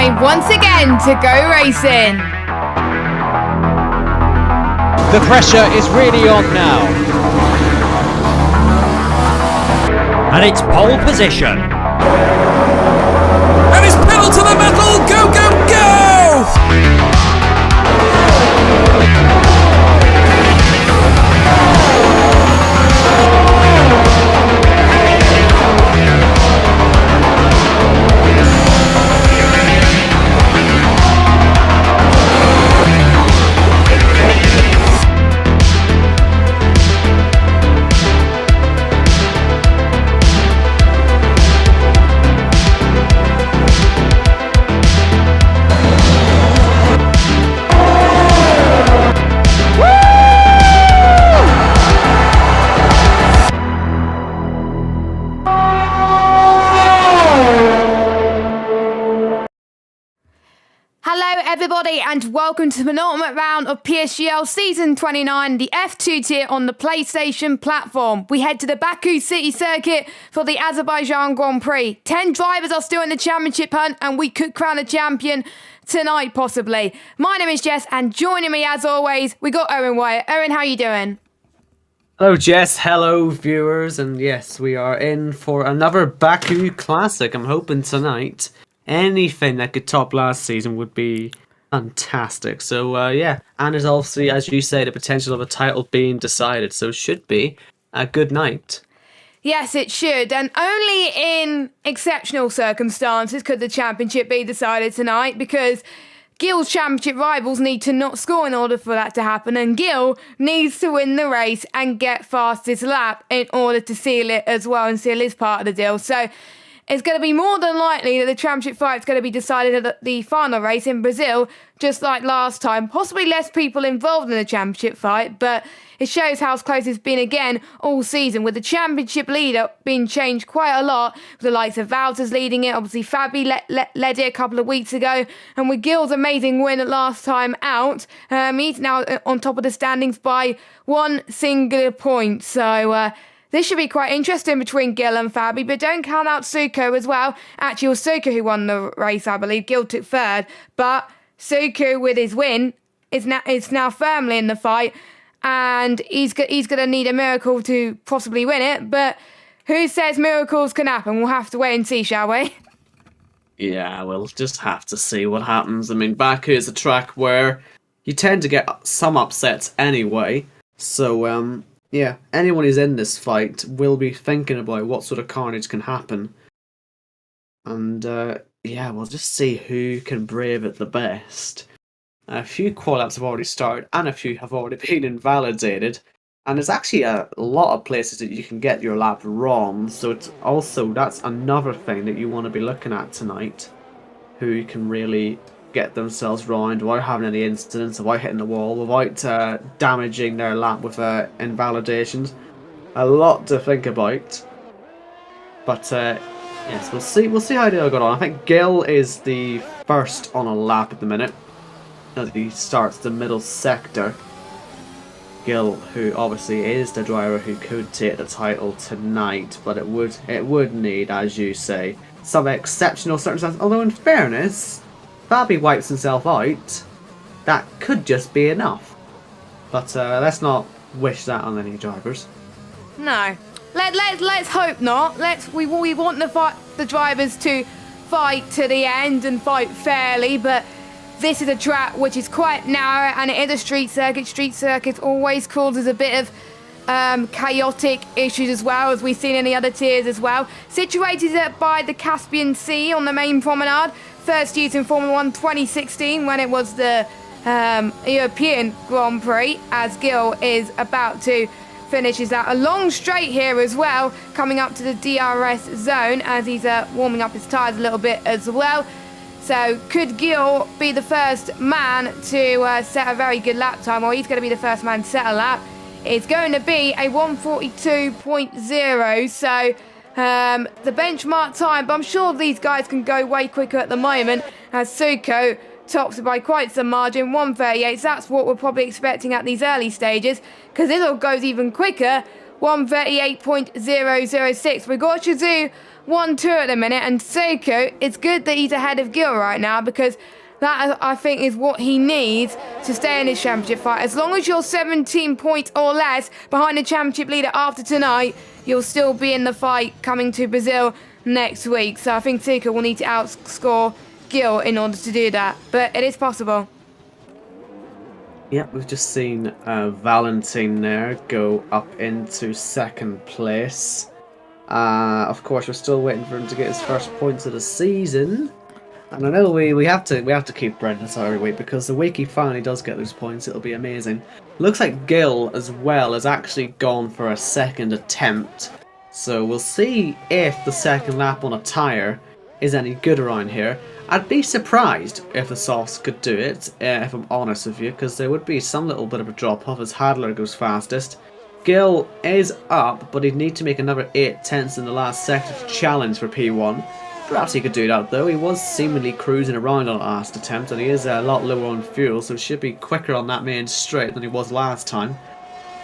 time once again to go racing. The pressure is really on now. And it's pole position. And it's pedal to the metal, go, go, go! Everybody, and welcome to the penultimate round of PSGL Season 29, the F2 tier on the PlayStation platform. We head to the Baku City circuit for the Azerbaijan Grand Prix. 10 drivers are still in the championship hunt, and we could crown a champion tonight, possibly. My name is Jess, and joining me, as always, we got Owen Wyatt. Owen, how are you doing? Hello, Jess. Hello, viewers. And yes, we are in for another Baku Classic. I'm hoping tonight anything that could top last season would be fantastic. So, yeah. And there's obviously, as you say, the potential of a title being decided. So it should be a good night. Yes, it should. And only in exceptional circumstances could the championship be decided tonight, because Gil's championship rivals need to not score in order for that to happen, and Gil needs to win the race and get fastest lap in order to seal it as well and seal his part of the deal. So it's going to be more than likely that the championship fight is going to be decided at the final race in Brazil, just like last time. Possibly less people involved in the championship fight, but it shows how close it's been again all season, with the championship leader being changed quite a lot, with the likes of Valters leading it. Obviously, Fabi led it a couple of weeks ago, and with Gil's amazing win last time out, he's now on top of the standings by one singular point. So, this should be quite interesting between Gil and Fabi, but don't count out Suko as well. Actually, it was Suko who won the race, I believe. Gil took third, but Suko, with his win, is now firmly in the fight, and he's going to need a miracle to possibly win it. But who says miracles can happen? We'll have to wait and see, shall we? Yeah, we'll just have to see what happens. I mean, Baku is a track where you tend to get some upsets anyway, so yeah, anyone who's in this fight will be thinking about what sort of carnage can happen. And, yeah, we'll just see who can brave it the best. A few qual-ups have already started, and a few have already been invalidated. And there's actually a lot of places that you can get your lap wrong, so that's another thing that you want to be looking at tonight. Who can really get themselves round without having any incidents, without hitting the wall, without damaging their lap with invalidations. A lot to think about. But yes, we'll see how they'll go on. I think Gil is the first on a lap at the minute, as he starts the middle sector. Gil, who obviously is the driver who could take the title tonight, but it would need, as you say, some exceptional circumstances. Although in fairness, Fabi wipes himself out, that could just be enough. But let's not wish that on any drivers. No. Let's hope not. We want the drivers to fight to the end and fight fairly, but this is a track which is quite narrow, and it is a street circuit. Street circuit always causes a bit of chaotic issues as well, as we've seen in the other tiers as well. Situated by the Caspian Sea on the main promenade. First used in Formula 1 2016 when it was the European Grand Prix, as Gil is about to finish his out. A long straight here as well, coming up to the DRS zone as he's warming up his tyres a little bit as well. So could Gil be the first man to set a very good lap time, or he's going to be the first man to set a lap? It's going to be a 1:42.0, so the benchmark time, but I'm sure these guys can go way quicker at the moment, as Suko tops by quite some margin, 1:38. So that's what we're probably expecting at these early stages, because this all goes even quicker 1:38.006. We got Shazoo 1-2 at the minute, and Seiko, it's good that he's ahead of Gil right now, because that, I think, is what he needs to stay in his championship fight. As long as you're 17 points or less behind the championship leader after tonight, you'll still be in the fight coming to Brazil next week. So I think Seiko will need to outscore Gil in order to do that, but it is possible. Yep, we've just seen Valentin there go up into second place. Of course, we're still waiting for him to get his first points of the season. And I know we have to keep Brendan so every week, because the week he finally does get those points, it'll be amazing. Looks like Gil as well has actually gone for a second attempt. So we'll see if the second lap on a tyre is any good around here. I'd be surprised if the softs could do it, if I'm honest with you, because there would be some little bit of a drop off as Hadler goes fastest. Gil is up, but he'd need to make another 8 tenths in the last sector to challenge for P1. Perhaps he could do that though. He was seemingly cruising around on the last attempt, and he is a lot lower on fuel, so it should be quicker on that main straight than he was last time.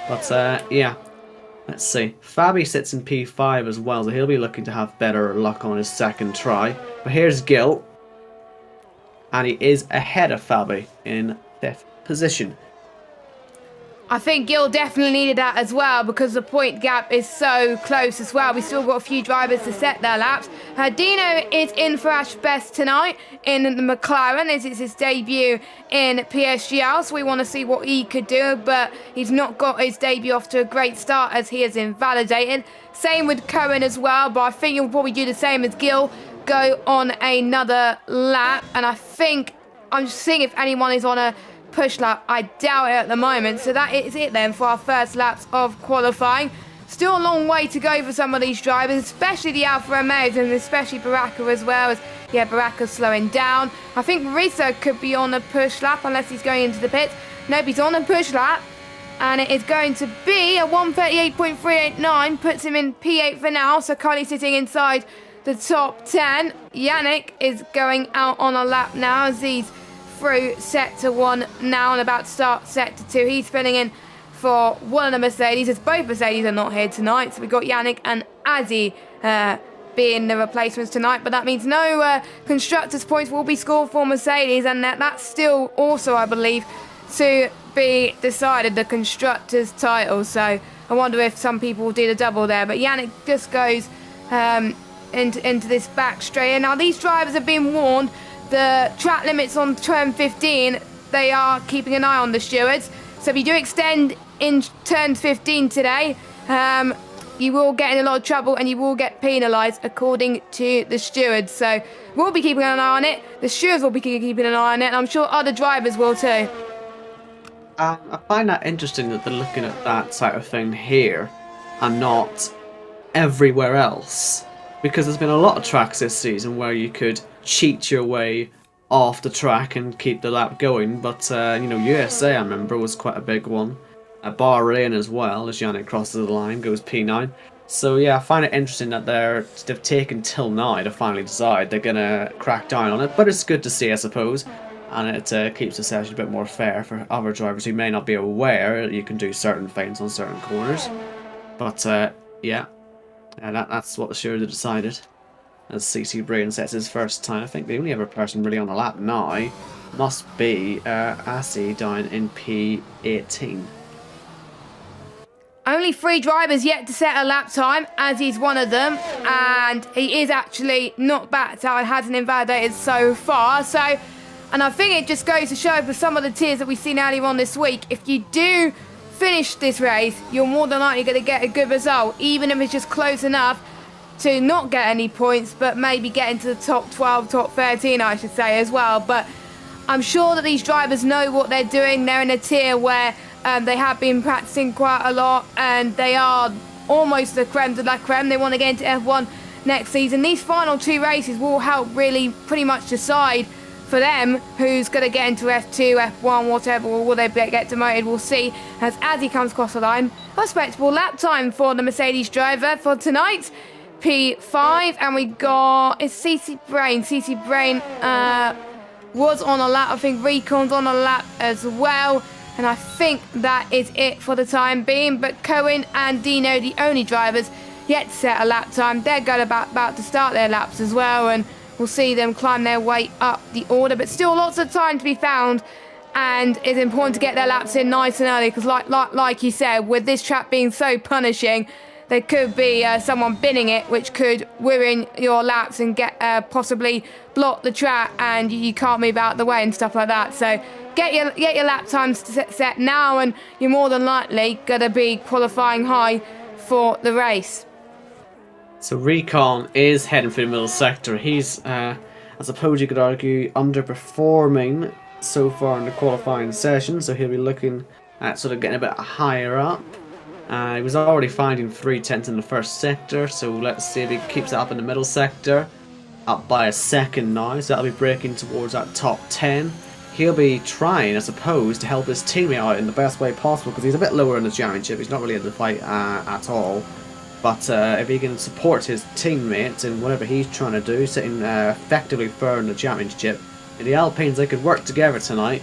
But yeah, let's see. Fabi sits in P5 as well, so he'll be looking to have better luck on his second try. But here's Gil, and he is ahead of Fabi in 5th position. I think Gil definitely needed that as well, because the point gap is so close as well. We still got a few drivers to set their laps. Dino is in for Ash Best tonight in the McLaren. This is his debut in PSGL, so we want to see what he could do, but he's not got his debut off to a great start as he is invalidated. Same with Cohen as well, but I think he'll probably do the same as Gil, go on another lap, and I think I'm just seeing if anyone is on a push lap. I doubt it at the moment, so that is it then for our first laps of qualifying. Still a long way to go for some of these drivers, especially the Alfa Romeos, and especially Baraka as well, as yeah, Baraka's slowing down. I think Rizzo could be on a push lap unless he's going into the pits. Nope, he's on a push lap, and it is going to be a 1:38.389, puts him in P8 for now, so currently sitting inside the top 10. Yannick is going out on a lap now as he's through sector 1 now and about to start sector 2. He's filling in for one of the Mercedes, as both Mercedes are not here tonight. So we've got Yannick and Azzy being the replacements tonight, but that means no constructors points will be scored for Mercedes, and that's still also, I believe, to be decided, the constructors title. So I wonder if some people will do the double there, but Yannick just goes into this back straight. And now these drivers have been warned. The track limits on turn 15, they are keeping an eye on the stewards. So if you do extend in turn 15 today, you will get in a lot of trouble and you will get penalised according to the stewards. So we'll be keeping an eye on it. The stewards will be keeping an eye on it, and I'm sure other drivers will too. I find that interesting that they're looking at that type of thing here and not everywhere else. Because there's been a lot of tracks this season where you could cheat your way off the track and keep the lap going, but you know, USA, I remember, was quite a big one. Bahrain as well, as Yannick crosses the line, goes P9. So yeah, I find it interesting that they've taken till now to finally decide they're gonna crack down on it, but it's good to see, I suppose, and it keeps the session a bit more fair for other drivers who may not be aware that you can do certain things on certain corners. But yeah, that's what the stewards have decided. As CC Brain sets his first time, I think the only other person really on the lap now must be Asi down in P18. Only 3 drivers yet to set a lap time, as he's one of them, and he is actually not backed out and hasn't invalidated so far. So, and I think it just goes to show for some of the tiers that we've seen earlier on this week, if you do finish this race, you're more than likely going to get a good result, even if it's just close enough to not get any points, but maybe get into the top 12, top 13, I should say, as well. But I'm sure that these drivers know what they're doing. They're in a tier where they have been practicing quite a lot, and they are almost the creme de la creme. They want to get into F1 next season. These final 2 races will help really pretty much decide for them who's going to get into F2, F1, whatever, or will they get demoted. We'll see as he comes across the line. A respectable lap time for the Mercedes driver for tonight. P5, and we got, it's CC Brain. CC Brain was on a lap. I think Recon's on a lap as well. And I think that is it for the time being. But Cohen and Dino, the only drivers yet to set a lap time, they're going about to start their laps as well. And we'll see them climb their way up the order. But still lots of time to be found. And it's important to get their laps in nice and early. Because like you said, with this track being so punishing, there could be someone binning it, which could ruin your laps and get possibly block the track, and you can't move out of the way and stuff like that. So get your lap times set now, and you're more than likely going to be qualifying high for the race. So Recon is heading for the middle sector. He's, I suppose you could argue, underperforming so far in the qualifying session, so he'll be looking at sort of getting a bit higher up. He was already finding 3/10 in the first sector, so let's see if he keeps it up in the middle sector. Up by a second now, so that'll be breaking towards that top 10. He'll be trying, I suppose, to help his teammate out in the best way possible, because he's a bit lower in the championship. He's not really in the fight at all. But if he can support his teammates in whatever he's trying to do, sitting effectively third in the championship, in the Alpines they could work together tonight.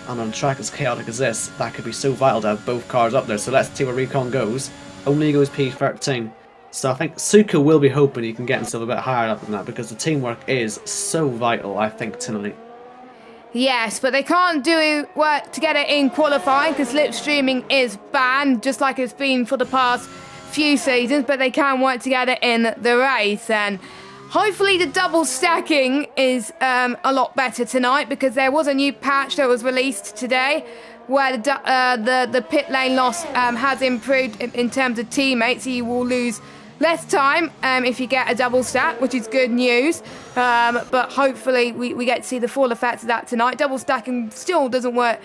And on a track as chaotic as this, that could be so vital to have both cars up there. So let's see where Recon goes. Only goes P13. So I think Suka will be hoping he can get himself a bit higher up than that, because the teamwork is so vital, I think, tonight. Yes, but they can't do work together in qualifying because slipstreaming is banned, just like it's been for the past few seasons, but they can work together in the race. And hopefully the double stacking is a lot better tonight, because there was a new patch that was released today where the pit lane loss has improved in terms of teammates. So you will lose less time if you get a double stack, which is good news. But hopefully we get to see the full effects of that tonight. Double stacking still doesn't work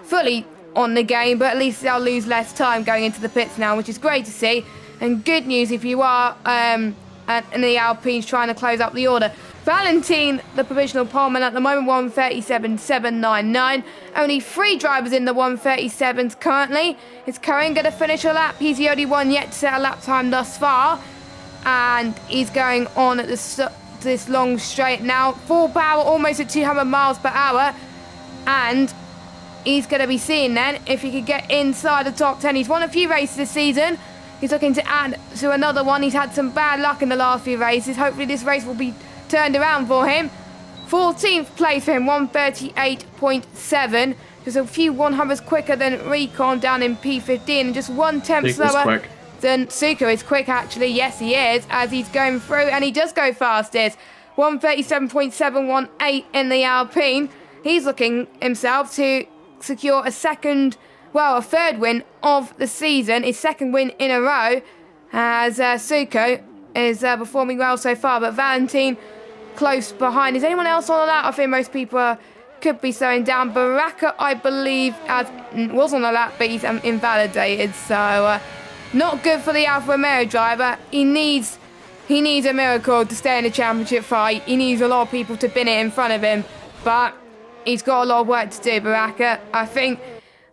fully on the game, but at least they'll lose less time going into the pits now, which is great to see. And good news if you are in the Alpines trying to close up the order. Valentine, the provisional poleman at the moment, 1:37.799. Only 3 drivers in the 1:37s currently. Is Cohen going to finish a lap? He's the only one yet to set a lap time thus far. And he's going on at this long straight now. Full power, almost at 200 miles per hour. And he's going to be seeing then if he could get inside the top 10. He's won a few races this season. He's looking to add to another one. He's had some bad luck in the last few races. Hopefully this race will be turned around for him. 14th place for him, 1:38.7. Just a few 100s quicker than Recon down in P15, and just 1/10 slower than Suka. Is quick actually, yes he is, as he's going through, and he does go fastest. 1:37.718 in the Alpine. He's looking himself to secure a third win of the season, his second win in a row, as Suko is performing well so far, but Valentine close behind. Is anyone else on that? I think most people could be slowing down. Baraka, I believe, was on the lap, but he's invalidated, so not good for the Alfa Romeo driver. He needs a miracle to stay in the championship fight. He needs a lot of people to bin it in front of him, but he's got a lot of work to do, Baraka.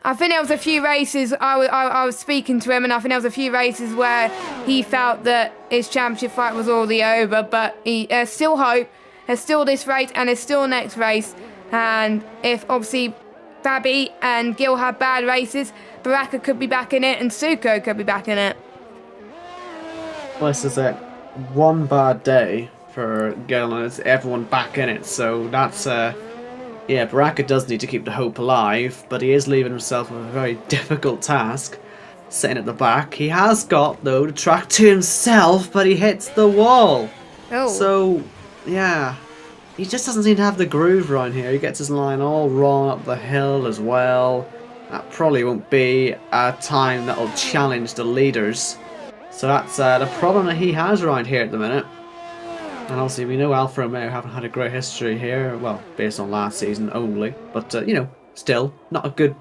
I think there was a few races, I was speaking to him, and I think there was a few races where he felt that his championship fight was already over, but there's still hope. There's still this race, and there's still next race. And if, obviously, Fabi and Gil have bad races, Baraka could be back in it, and Suko could be back in it. Well, this is it. One bad day for Gil, and it's everyone back in it, so that's... Yeah, Baraka does need to keep the hope alive, but he is leaving himself with a very difficult task, sitting at the back. He has got, though, the track to himself, but he hits the wall. Oh. So, yeah, he just doesn't seem to have the groove around here. He gets his line all wrong up the hill as well. That probably won't be a time that will challenge the leaders. So that's the problem that he has around here at the minute. And obviously we know Alfa Romeo haven't had a great history here, well, based on last season only. But you know, still not a good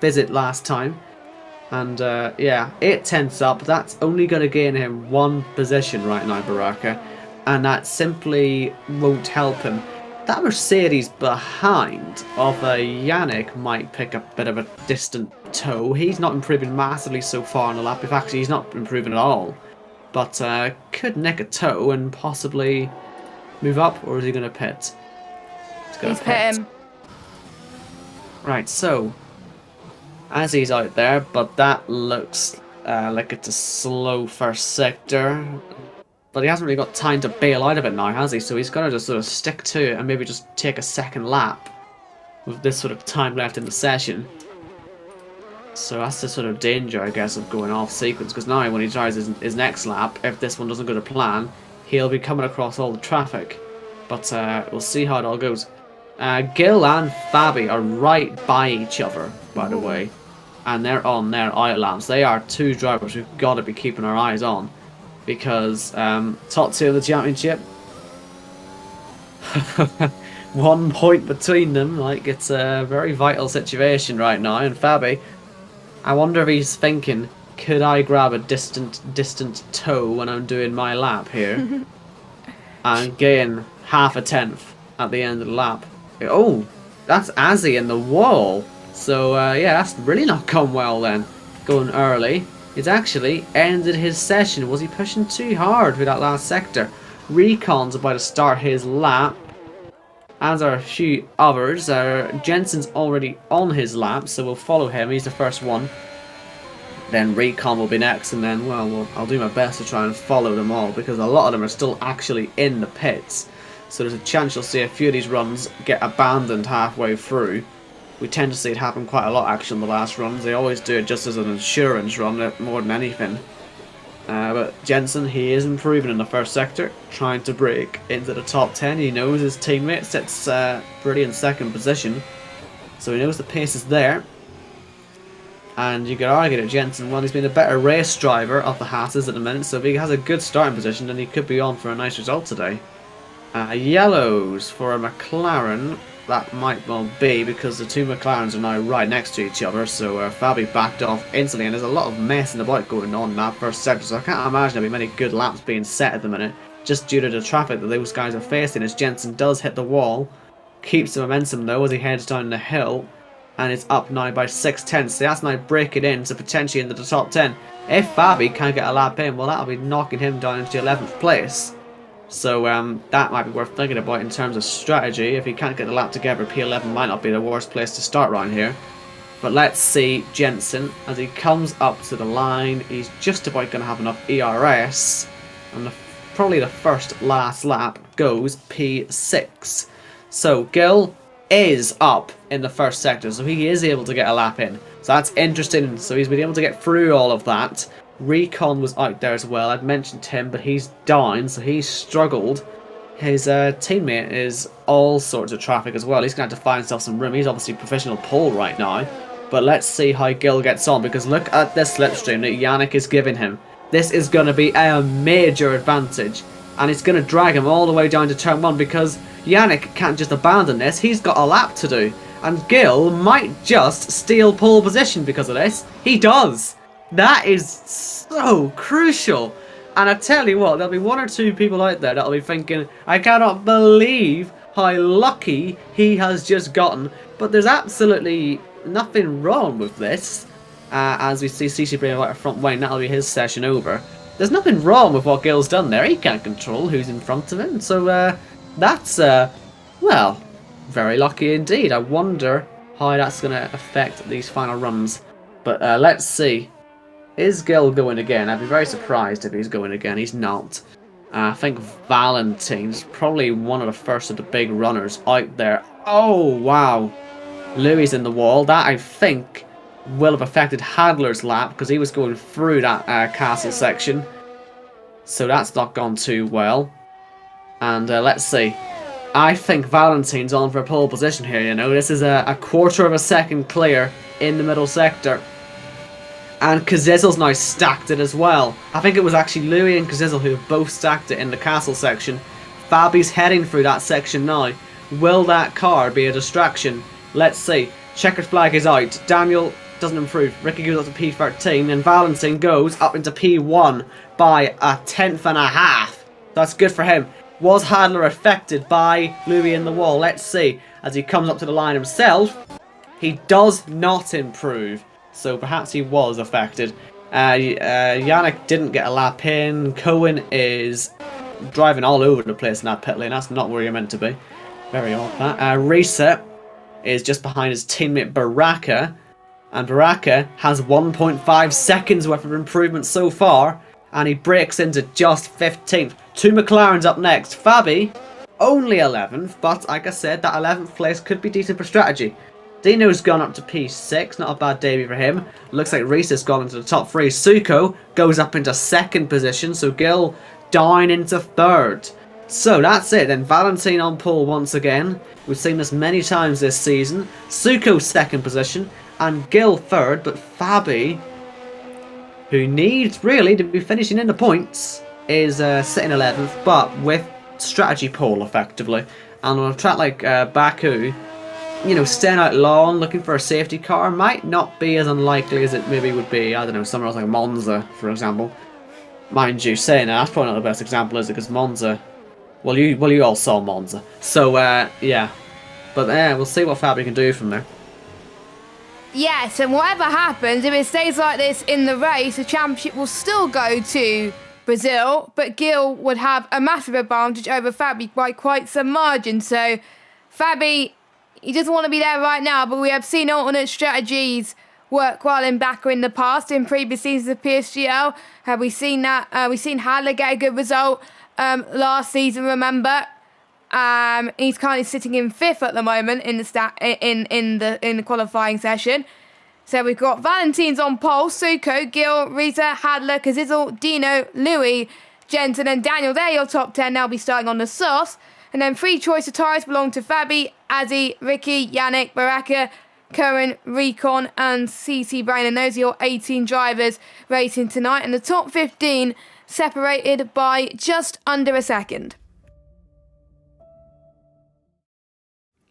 visit last time. And yeah, 8/10 up. That's only going to gain him 1 position right now, Baraka, and that simply won't help him. That Mercedes behind of Yannick might pick up a bit of a distant toe. He's not improving massively so far on the lap. In fact, he's not improving at all. But could nick a toe and possibly move up, or is he going to pit? He's pit him. Right, so as he's out there, but that looks like it's a slow first sector. But he hasn't really got time to bail out of it now, has he? So he's got to just sort of stick to it and maybe just take a second lap with this sort of time left in the session. So that's the sort of danger, I guess, of going off sequence, because now when he tries his next lap, if this one doesn't go to plan, he'll be coming across all the traffic. But we'll see how it all goes. Gil and Fabi are right by each other, by the way. And they're on their out laps. They are two drivers we've got to be keeping our eyes on. Because top two of the championship, 1 point between them. Like, it's a very vital situation right now. And Fabi, I wonder if he's thinking, could I grab a distant toe when I'm doing my lap here? And gain half a tenth at the end of the lap. Oh, that's Azzy in the wall. So yeah, that's really not gone well then. Going early. It's actually ended his session. Was he pushing too hard with that last sector? Recon's about to start his lap. As are a few others. Jensen's already on his lap, so we'll follow him. He's the first one. Then Recon will be next, and then, well, I'll do my best to try and follow them all, because a lot of them are still actually in the pits. So there's a chance you'll see a few of these runs get abandoned halfway through. We tend to see it happen quite a lot actually in the last runs. They always do it just as an insurance run more than anything. But Jensen, he is improving in the first sector, trying to break into the top 10. He knows his teammate sits pretty in second position, so he knows the pace is there. And you could argue that Jensen, well, he's been a better race driver of the Hasses at the minute, so if he has a good starting position, then he could be on for a nice result today. Yellows for a McLaren. That might well be, because the two McLarens are now right next to each other, so Fabi backed off instantly, and there's a lot of messing about going on in that first sector, so I can't imagine there'll be many good laps being set at the minute, just due to the traffic that those guys are facing, as Jensen does hit the wall, keeps the momentum though as he heads down the hill, and it's up now by 6/10, so that's now breaking in to potentially into the top 10. If Fabi can't get a lap in, well, that'll be knocking him down into 11th place. So that might be worth thinking about in terms of strategy. If he can't get the lap together, P11 might not be the worst place to start around here. But let's see Jensen as he comes up to the line. He's just about going to have enough ERS. And probably the last lap goes P6. So Gil is up in the first sector, so he is able to get a lap in. So that's interesting. So he's been able to get through all of that. Recon was out there as well. I'd mentioned him, but he's down, so he's struggled. His teammate is all sorts of traffic as well. He's going to have to find himself some room. He's obviously professional pole right now. But let's see how Gil gets on, because look at this slipstream that Yannick is giving him. This is going to be a major advantage, and it's going to drag him all the way down to turn 1, because Yannick can't just abandon this. He's got a lap to do, and Gil might just steal pole position because of this. He does. That is so crucial. And I tell you what, there'll be one or two people out there that'll be thinking, I cannot believe how lucky he has just gotten. But there's absolutely nothing wrong with this. As we see CC bring out a front wing, that'll be his session over. There's nothing wrong with what Gil's done there. He can't control who's in front of him. So that's, well, very lucky indeed. I wonder how that's going to affect these final runs. But let's see. Is Gil going again? I'd be very surprised if he's going again. He's not. I think Valentine's probably one of the first of the big runners out there. Oh, wow. Louis in the wall. That, I think, will have affected Hadler's lap, because he was going through that castle section. So that's not gone too well. And let's see. I think Valentine's on for a pole position here, you know. This is a quarter of a second clear in the middle sector. And Kazizel's now stacked it as well. I think it was actually Louis and Kazizel who have both stacked it in the castle section. Fabi's heading through that section now. Will that car be a distraction? Let's see. Checkered flag is out. Daniel doesn't improve. Ricky goes up to P13, and Valentine goes up into P1 by 1/10.5. That's good for him. Was Hadler affected by Louis in the wall? Let's see. As he comes up to the line himself, he does not improve. So perhaps he was affected. Yannick didn't get a lap in. Cohen is driving all over the place in that pit lane. That's not where you're meant to be. Very odd that. Reset is just behind his teammate Baraka. And Baraka has 1.5 seconds worth of improvement so far, and he breaks into just 15th. 2 McLarens up next. Fabi, only 11th, but like I said, that 11th place could be decent for strategy. Dino's gone up to P6, not a bad debut for him. Looks like Reese has gone into the top 3. Suko goes up into 2nd position, so Gil down into 3rd. So that's it then. Valentine on pole once again. We've seen this many times this season. Suko 2nd position, and Gil 3rd, but Fabi, who needs really to be finishing in the points, is sitting 11th, but with strategy pole effectively. And on a track like Baku, you know, staying out long, looking for a safety car might not be as unlikely as it maybe would be, I don't know, somewhere else like Monza, for example. Mind you, saying that, that's probably not the best example, is it? Because Monza, well, you all saw Monza. So, yeah. But, we'll see what Fabi can do from there. Yes, and whatever happens, if it stays like this in the race, the championship will still go to Brazil, but Gil would have a massive advantage over Fabi by quite some margin. So, Fabi, he doesn't want to be there right now, but we have seen alternate strategies work well in Baku in the past, in previous seasons of PSGL. Have we seen that? We've seen Hadler get a good result last season, remember? He's currently sitting in 5th at the moment in the in the qualifying session. So we've got Valentine's on pole, Suko, Gil, Risa, Hadler, Kazizel, Dino, Louis, Jensen and Daniel. They're your top 10. They'll be starting on the sauce. And then 3 choice of tyres belong to Fabi, Azzy, Ricky, Yannick, Baraka, Curran, Recon and CC Brain. And those are your 18 drivers racing tonight. And the top 15 separated by just under a second.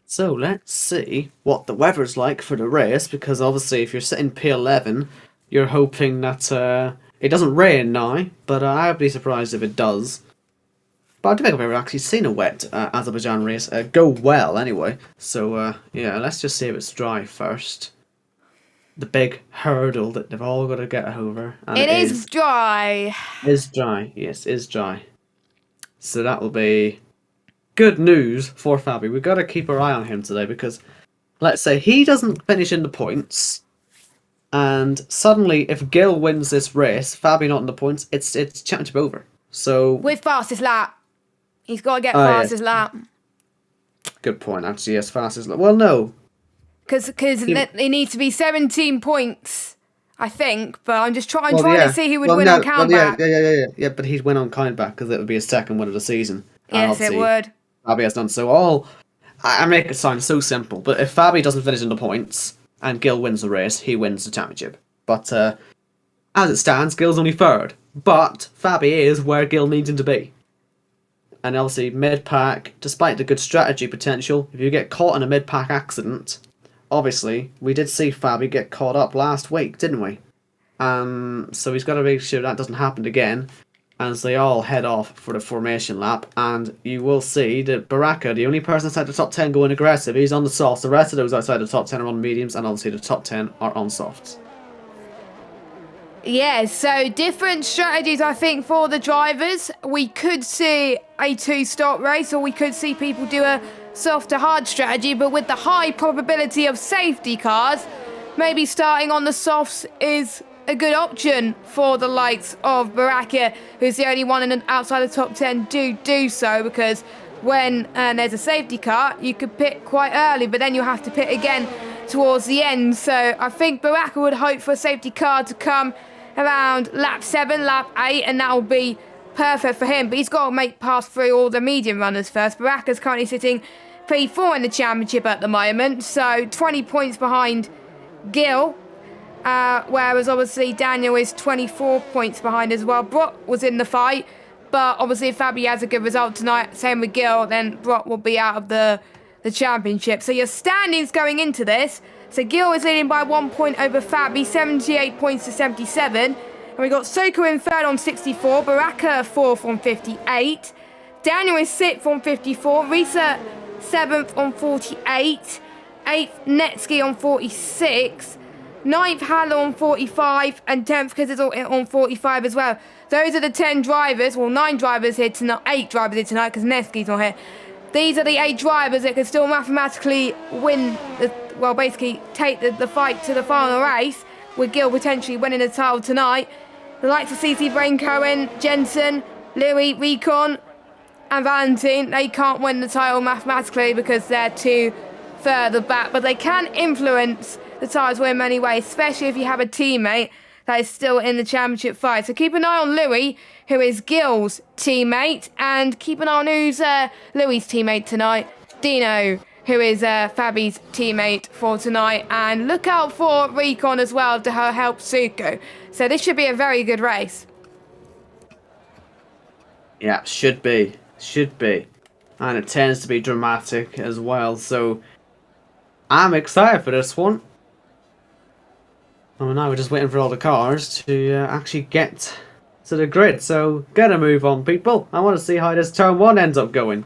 So let's see what the weather's like for the race, because obviously if you're sitting P11, you're hoping that it doesn't rain now, but I'd be surprised if it does. But I don't think I've ever actually seen a wet Azerbaijan race go well anyway. So yeah, let's just see if it's dry first. The big hurdle that they've all got to get over. And it is dry. Is dry, yes, is dry. So that will be good news for Fabi. We've got to keep our eye on him today, because let's say he doesn't finish in the points, and suddenly if Gil wins this race, Fabi not in the points, it's championship over. So with fastest lap. He's got to get fastest lap. Good point, actually, yes, fastest lap. Well, no. Because it needs to be 17 points, I think, but I'm just trying to see who would win on countback. Yeah, but he'd win on countback because it would be his 2nd win of the season. Yes, it would. Fabi has done so. I make it sound so simple, but if Fabi doesn't finish in the points and Gil wins the race, he wins the championship. But as it stands, Gil's only 3rd. But Fabi is where Gil needs him to be. And obviously, mid-pack, despite the good strategy potential, if you get caught in a mid-pack accident, obviously, we did see Fabi get caught up last week, didn't we? So he's got to make sure that doesn't happen again, as they all head off for the formation lap. And you will see that Baraka, the only person outside the top 10 going aggressive, he's on the softs. The rest of those outside the top 10 are on mediums, and obviously the top 10 are on softs. Yeah, so different strategies, I think, for the drivers. We could see a 2-stop race, or we could see people do a soft to hard strategy, but with the high probability of safety cars, maybe starting on the softs is a good option for the likes of Baraka, who's the only one outside the top 10 do so, because when there's a safety car, you could pit quite early, but then you'll have to pit again towards the end. So I think Baraka would hope for a safety car to come around lap 7, lap 8, and that will be perfect for him. But he's got to pass through all the medium runners first. Baraka's currently sitting P4 in the championship at the moment, so 20 points behind Gil, whereas obviously Daniel is 24 points behind as well. Brock was in the fight, but obviously if Fabi has a good result tonight, same with Gil, then Brock will be out of the championship. So your standings going into this, so Gil is leading by 1 point over Fabi, 78 points to 77. And we got Soko in 3rd on 64, Baraka 4th on 58, Daniel is 6th on 54, Risa 7th on 48, 8th Netsky on 46, 9th Haller on 45, and 10th Kazizel on 45 as well. Those are the 10 drivers, well 9 drivers here tonight, 8 drivers here tonight because Netsky's not here. These are the 8 drivers that can still mathematically win well, basically take the fight to the final race, with Gil potentially winning the title tonight. The likes of CC Brain Cohen, Jensen, Louis, Recon, and Valentine, they can't win the title mathematically because they're too further back, but they can influence the title in many ways, especially if you have a teammate that is still in the championship fight. So keep an eye on Louis, who is Gil's teammate, and keep an eye on who's Louis' teammate tonight, Dino, who is Fabi's teammate for tonight, and look out for Recon as well to help Suko. So this should be a very good race. Yeah, should be. And it tends to be dramatic as well, so I'm excited for this one. And now we're just waiting for all the cars to actually get to the grid. So gotta move on, people. I want to see how this turn 1 ends up going,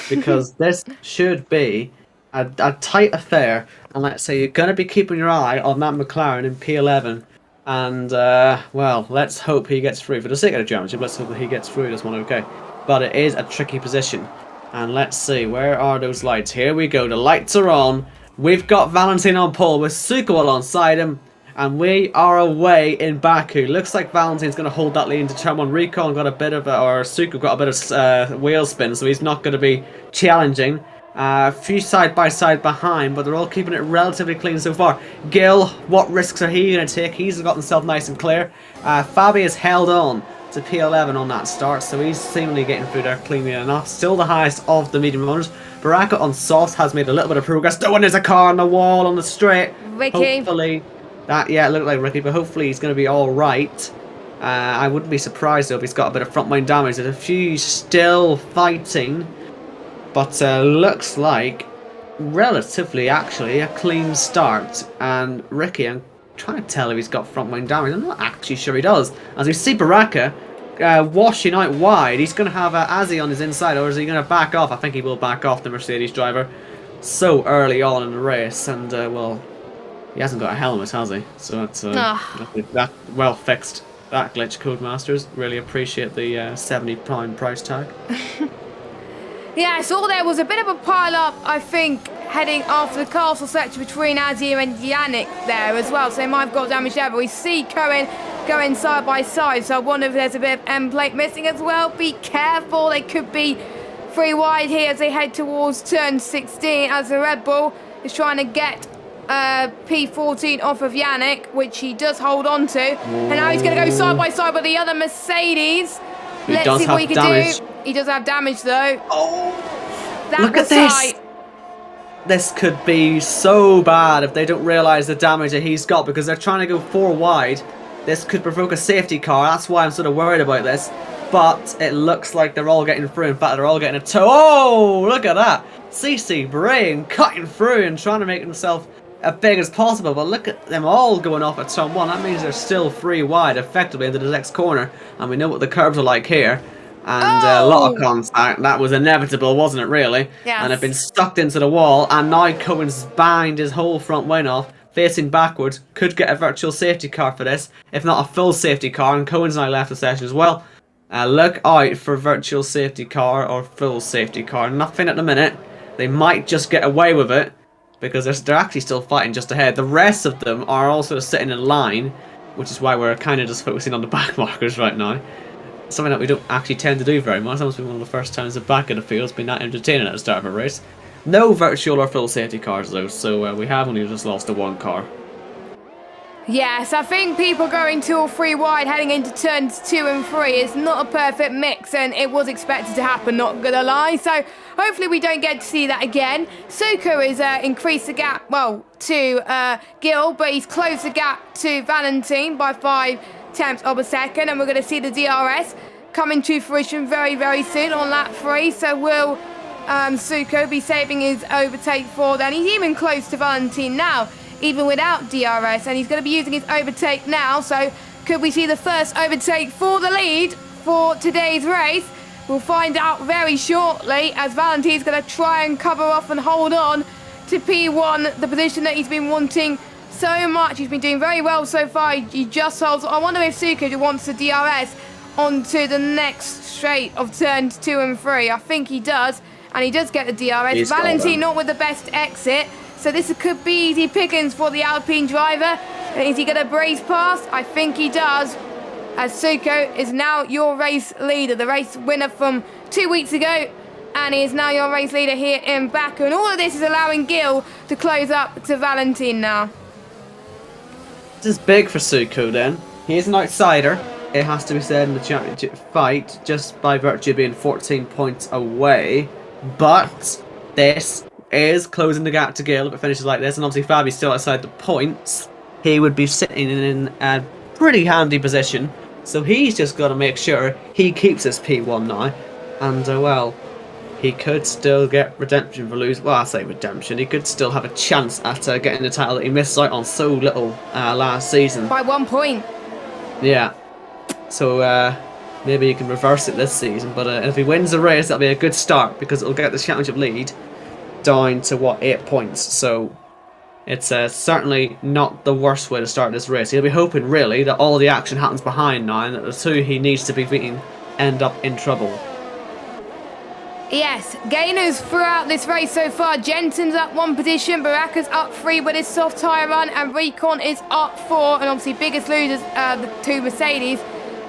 because this should be a tight affair. And let's say you're gonna be keeping your eye on that McLaren in P11. And well, let's hope he gets through for the sake of the championship. Let's hope that he gets through this one, okay? But it is a tricky position. And let's see, where are those lights? Here we go. The lights are on. We've got Valentine on pole with Suko alongside him. And we are away in Baku. Looks like Valentine's going to hold that lead into turn 1. Recon got a bit of, or Suko got a bit of wheel spin, so he's not going to be challenging. A few side by side behind, but they're all keeping it relatively clean so far. Gil, what risks are he going to take? He's got himself nice and clear. Fabi has held on to P11 on that start, so he's seemingly getting through there cleanly enough. Still the highest of the medium runners. Baraka on softs has made a little bit of progress. Oh, and there's a car on the wall on the straight. Ricky. Hopefully. Yeah, it looked like Ricky, but hopefully he's going to be alright. I wouldn't be surprised though if he's got a bit of frontline damage. There's a few still fighting, but looks like relatively actually a clean start. And Ricky, I'm trying to tell if he's got frontline damage. I'm not actually sure he does. As we see Baraka washing out wide, he's going to have Azzy on his inside, or is he going to back off? I think he will back off, the Mercedes driver, so early on in the race. And well, he hasn't got a helmet, has he? So that's that well fixed. That glitch, Codemasters. Really appreciate the £70 price tag. Yeah, I saw there was a bit of a pile-up, I think, heading after the castle section between Azir and Yannick there as well. So they might have got damage there, but we see Cohen going side by side. So I wonder if there's a bit of end plate missing as well. Be careful, they could be 3 wide here as they head towards turn 16 as the Red Bull is trying to get P14 off of Yannick, which he does hold on to. And now he's going to go side by side with the other Mercedes. Let's see what he can do. He does have damage though. Oh, that look at this. This could be so bad if they don't realise the damage that he's got, because they're trying to go 4 wide. This could provoke a safety car. That's why I'm sort of worried about this. But it looks like they're all getting through. In fact, they're all getting a tow. Oh, look at that. CC Brain cutting through and trying to make himself as big as possible, but look at them all going off at turn 1. That means they're still 3 wide effectively into the next corner, and we know what the curbs are like here. And a lot of contact. That was inevitable, wasn't it, really? Yes. And have been stuck into the wall, and now Cohen's banged his whole front wing off, facing backwards. Could get a virtual safety car for this, if not a full safety car, and Cohen's now left the session as well. Look out for virtual safety car or full safety car. Nothing at the minute. They might just get away with it, because they're actually still fighting just ahead. The rest of them are also sitting in line, which is why we're kind of just focusing on the back markers right now. Something that we don't actually tend to do very much. That must be one of the first times the back of the field's been that entertaining at the start of a race. No virtual or full safety cars though, so we have only just lost to 1 car. Yes, I think people going 2 or 3 wide heading into turns 2 and 3 is not a perfect mix, and it was expected to happen, not gonna lie. So hopefully we don't get to see that again. Suko has increased the gap, well, to Gil, but he's closed the gap to Valentine by 5/10 of a second, and we're going to see the DRS coming to fruition very, very soon on lap 3. So will Suko be saving his overtake for then? He's even close to Valentine now, even without DRS, and he's going to be using his overtake now. So could we see the first overtake for the lead for today's race? We'll find out very shortly, as Valentine's going to try and cover off and hold on to P1, the position that he's been wanting so much. He's been doing very well so far. He just holds. I wonder if Suko wants the DRS onto the next straight of turns 2 and 3. I think he does, and he does get the DRS. Valentine not with the best exit, So this could be easy pickings for the Alpine driver. Is he going to breeze past? I think he does. As Suko is now your race leader, the race winner from 2 weeks ago. And he is now your race leader here in Baku. And all of this is allowing Gil to close up to Valentin now. This is big for Suko then. He is an outsider, it has to be said, in the championship fight, just by virtue of being 14 points away. But this is closing the gap to Gil if it finishes like this. And obviously Fabi's still outside the points. He would be sitting in a pretty handy position. So he's just got to make sure he keeps his P1 now. And, well, he could still get redemption for losing. Well, I say redemption. He could still have a chance at getting the title that he missed out on so little last season. By 1 point. Yeah. So maybe he can reverse it this season. But if he wins the race, that'll be a good start because it'll get the championship lead down to, 8 points. So it's certainly not the worst way to start this race. He'll be hoping, really, that all the action happens behind now and that the two he needs to be beating end up in trouble. Yes, gainers throughout this race so far. Jensen's up 1 position, Baraka's up 3 with his soft tyre run, and Recon is up 4. And obviously, biggest losers, the 2 Mercedes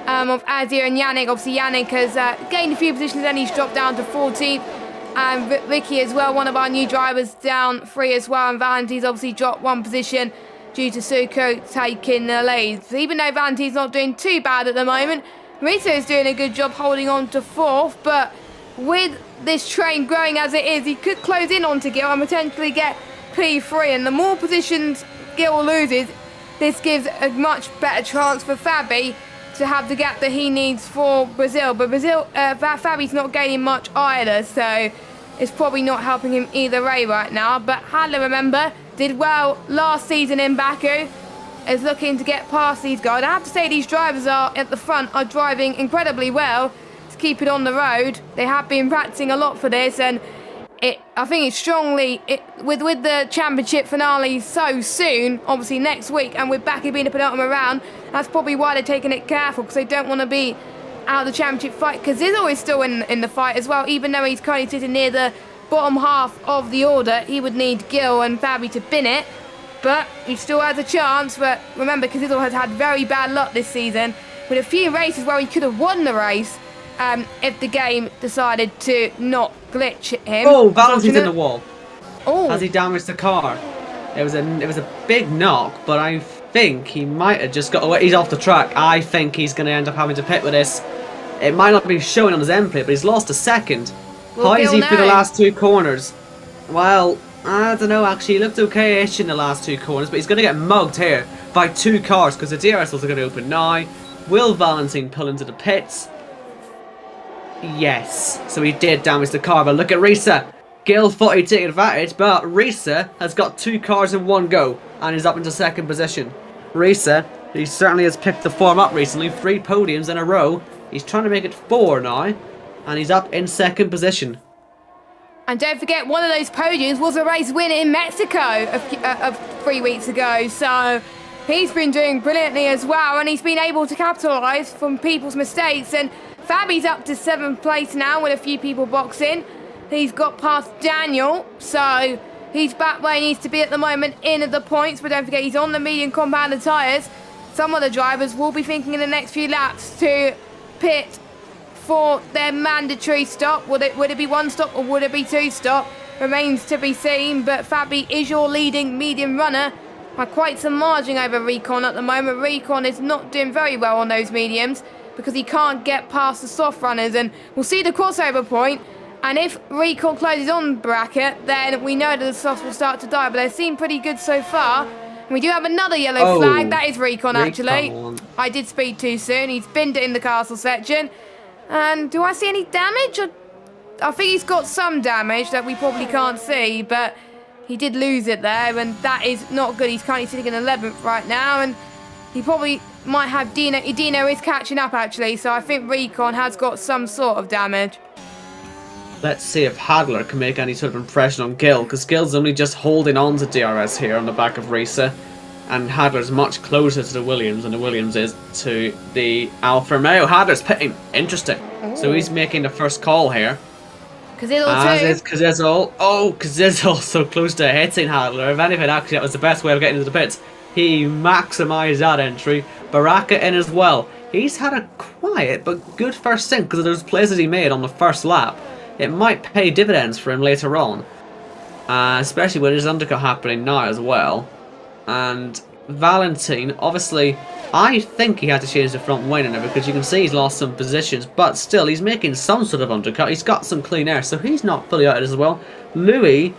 of Azir and Yannick. Obviously, Yannick has gained a few positions, and he's dropped down to 14th. And Ricky as well, one of our new drivers, down 3 as well. And Valentin's obviously dropped 1 position due to Suko taking the lead. So even though Valentin's not doing too bad at the moment, Rito is doing a good job holding on to 4th, but with this train growing as it is, he could close in onto Gil and potentially get P3. And the more positions Gil loses, this gives a much better chance for Fabi to have the gap that he needs for Brazil. But Fabi's not gaining much either, so it's probably not helping him either way right now. But Hadler, remember, did well last season in Baku, is looking to get past these guys. I have to say these drivers at the front are driving incredibly well to keep it on the road. They have been practicing a lot for this, and I think it's strongly with the championship finale so soon, obviously next week, and with Baku being a penultimate round, that's probably why they're taking it careful, because they don't want to be out of the championship fight, because Zizzo is still in the fight as well. Even though he's currently sitting near the bottom half of the order, he would need Gil and Fabi to bin it, but he still has a chance. But remember, Kazizzo has had very bad luck this season, with a few races where he could have won the race if the game decided to not glitch him. Oh, Valentin's in the wall. Oh, Has he damaged the car? It was a big knock, but I think he might have just got away. He's off the track. I think he's going to end up having to pit with this. It might not be showing on his end plate, but he's lost a second. How is he through the last 2 corners? Well, I don't know, actually. He looked okay-ish in the last 2 corners, but he's going to get mugged here by 2 cars because the DRSs are going to open now. Will Valentin pull into the pits? Yes. So he did damage the car, but look at Risa. Gil thought he'd take advantage, but Risa has got 2 cars in 1 go and is up into 2nd position. Risa, he certainly has picked the form up recently, 3 podiums in a row. He's trying to make it 4 now, and he's up in 2nd position. and don't forget, one of those podiums was a race win in Mexico of 3 weeks ago. So he's been doing brilliantly as well, and he's been able to capitalise from people's mistakes. And Fabi's up to 7th place now with a few people boxing. He's got past Daniel, so he's back where he needs to be at the moment in the points. But don't forget, he's on the medium compounded tyres. Some of the drivers will be thinking in the next few laps to pit for their mandatory stop. Would it be 1 stop or would it be 2 stop? Remains to be seen, but Fabi is your leading medium runner by quite some margin over Recon at the moment. Recon is not doing very well on those mediums because he can't get past the soft runners, and we'll see the crossover point. And if Recon closes on bracket, then we know that the softs will start to die, but they seem pretty good so far. And we do have another yellow flag. That is Recon, actually. I did speed too soon. He's binned it in the castle section. And do I see any damage? I think he's got some damage that we probably can't see, but he did lose it there, and that is not good. He's currently sitting in 11th right now, and he probably might have Dino. Dino is catching up, actually, so I think Recon has got some sort of damage. Let's see if Hadler can make any sort of impression on Gil, because Gil's only just holding on to DRS here on the back of Risa, and Hadler's much closer to the Williams than the Williams is to the Alfa Romeo. Hadler's pitting. Interesting. Ooh. So he's making the first call here. Kazidl As too. is Kazidl. Oh, Kazidl so close to hitting Hadler. If anything, actually, that was the best way of getting into the pits. He maximised that entry. Baraka in as well. He's had a quiet but good first stint because of those places he made on the first lap. It might pay dividends for him later on. Especially with his undercut happening now as well. And Valentine, obviously, I think he had to change the front wing now because you can see he's lost some positions, but still, he's making some sort of undercut. He's got some clean air, so he's not fully out of it as well. Louis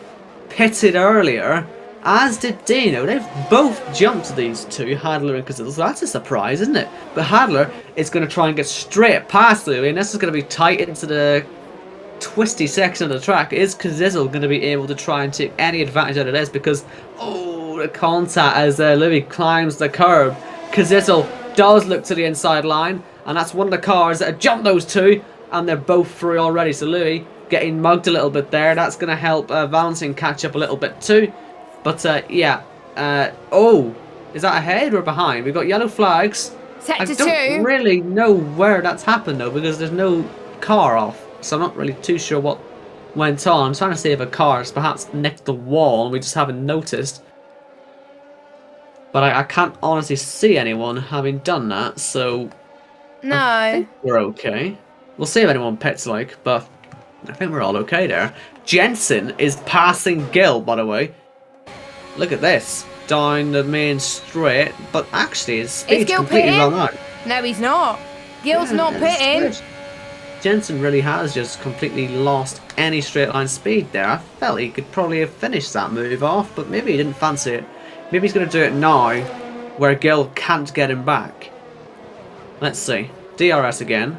pitted earlier, as did Dino. They've both jumped to these two, Hadler and Kazidl, so that's a surprise, isn't it? But Hadler is going to try and get straight past Louis, and this is going to be tight into the twisty section of the track. Is Kazidl going to be able to try and take any advantage out of this? Because, oh, the contact as Louis climbs the curb. Kazidl does look to the inside line, and that's one of the cars that have jumped those two, and they're both through already. So Louis getting mugged a little bit there. That's going to help Valentine catch up a little bit too. But yeah, oh, is that ahead or behind? We've got yellow flags. Sector 2. I don't really know where that's happened though, because there's no car off, so I'm not really too sure what went on. I'm trying to see if a car has perhaps nicked the wall and we just haven't noticed. But I can't honestly see anyone having done that, so No. I think we're okay. We'll see if anyone pits like, but I think we're all okay there. Jensen is passing Gill, by the way. Look at this. Down the main straight, but actually his speed's Gil completely pitting? run out. No, he's not. Gil's Yeah, not it's pitting. weird. Jensen really has just completely lost any straight line speed there. I felt he could probably have finished that move off, but maybe he didn't fancy it. Maybe he's going to do it now, where Gil can't get him back. Let's see. DRS again.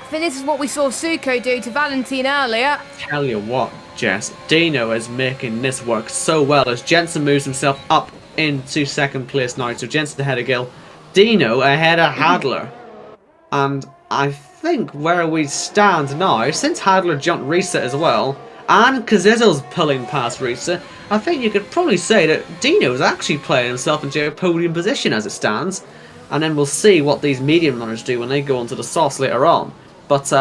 I think this is what we saw Suko do to Valentine earlier. Tell you what, Jess, Dino is making this work so well as Jensen moves himself up into second place now. So Jensen ahead of Gil. Dino ahead of Hadler. And I think where we stand now, since Hadler jumped Reset as well, and Kazidl's pulling past Reset, I think you could probably say that Dino is actually playing himself into a podium position as it stands. And then we'll see what these medium runners do when they go onto the softs later on. But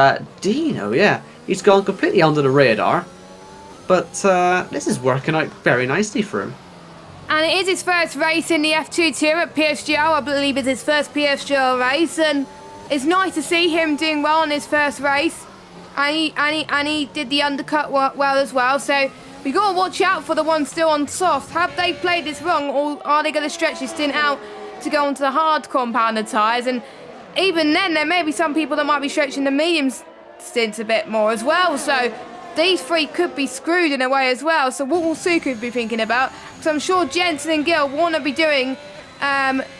Dino, yeah, he's gone completely under the radar. But this is working out very nicely for him. And it is his first race in the F2 tier at PSGL. I believe it's his first PSGL race. And it's nice to see him doing well in his first race. And he did the undercut well as well. So we've got to watch out for the ones still on soft. Have they played this wrong, or are they going to stretch this stint out to go onto the hard compounded tyres? And even then, there may be some people that might be stretching the medium stints a bit more as well. So these three could be screwed in a way as well. So what will Suku be thinking about? Because I'm sure Jensen and Gil want to be doing,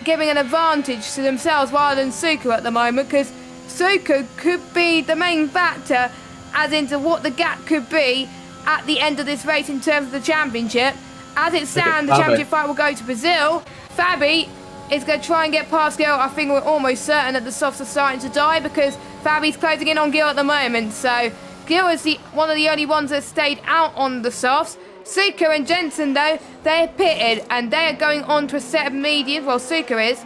giving an advantage to themselves rather than Suku at the moment, because Suku could be the main factor as into what the gap could be at the end of this race in terms of the championship. As it stands, the championship fight will go to Brazil. Fabi is going to try and get past Gil. I think we're almost certain that the softs are starting to die because Fabi's closing in on Gil at the moment. So Gil is one of the only ones that stayed out on the softs. Suka and Jensen, though, they're pitted and they are going on to a set of mediums. Well, Suka is.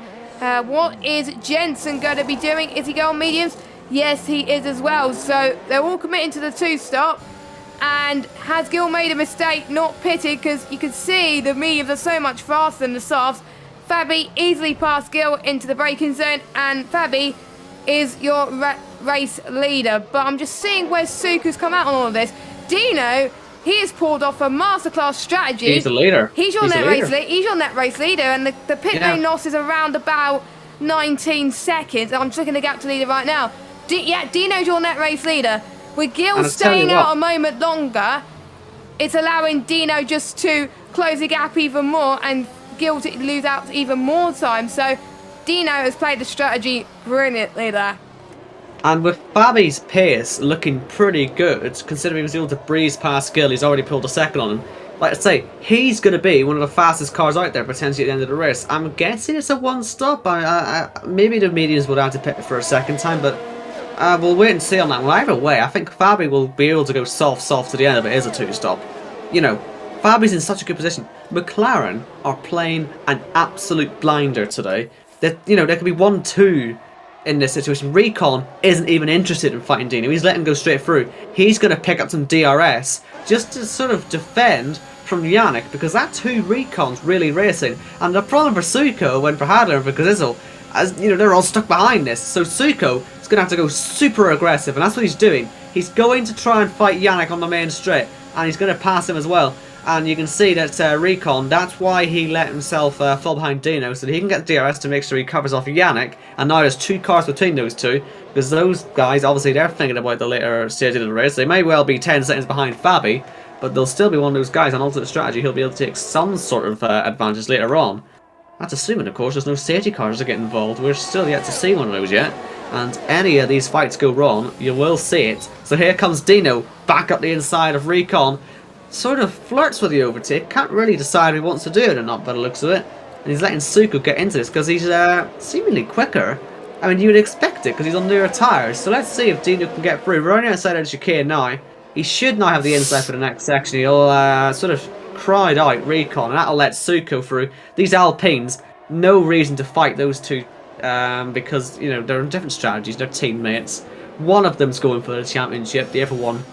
What is Jensen going to be doing? Is he going mediums? Yes, he is as well. So they're all committing to the two-stop. And has Gil made a mistake not pitted? Because you can see the mediums are so much faster than the softs. Fabi easily passed Gil into the braking zone, and Fabi is your race leader. But I'm just seeing where Suku's come out on all of this. Dino, he has pulled off a masterclass strategy. He's the leader. He's your net race leader, and the pit lane loss is around about 19 seconds. I'm just looking at the gap to leader right now. Dino's your net race leader. With Gil staying out a moment longer, it's allowing Dino just to close the gap even more and Gil to lose out even more time. So Dino has played the strategy brilliantly there. And with Fabi's pace looking pretty good, considering he was able to breeze past Gil, he's already pulled a second on him. Like I say, he's going to be one of the fastest cars out there potentially at the end of the race. I'm guessing it's a one-stop. Maybe the mediums would have to pit for a second time, but we'll wait and see on that one. Either way, I think Fabi will be able to go soft to the end if it is a two-stop. You know, Fabi's in such a good position. McLaren are playing an absolute blinder today. There could be 1-2 in this situation. Recon isn't even interested in fighting Dino. He's letting him go straight through. He's going to pick up some DRS just to sort of defend from Yannick, because that's who Recon's really racing. And the problem for Suko went for Hadler and for Kazizel, as you know, they're all stuck behind this. So Suko is going to have to go super aggressive, and that's what he's doing. He's going to try and fight Yannick on the main straight, and he's going to pass him as well. And you can see that Recon, that's why he let himself fall behind Dino, so that he can get the DRS to make sure he covers off Yannick. And now there's 2 cars between those two, because those guys, obviously, they're thinking about the later stage of the race. They may well be 10 seconds behind Fabi, but they'll still be one of those guys on ultimate strategy. He'll be able to take some sort of advantage later on. That's assuming, of course, there's no safety cars that get involved. We're still yet to see one of those yet. And any of these fights go wrong, you will see it. So here comes Dino, back up the inside of Recon. Sort of flirts with the overtake, can't really decide if he wants to do it or not by the looks of it. And he's letting Suko get into this because he's seemingly quicker. I mean, you would expect it because he's on newer tyres. So let's see if Dino can get through. We're only outside of the chicane now. He should now have the inside for the next section. He'll sort of cried out Recon, and that'll let Suko through. These Alpines, no reason to fight those two because, you know, they're on different strategies. They're teammates. One of them's going for the championship. The other one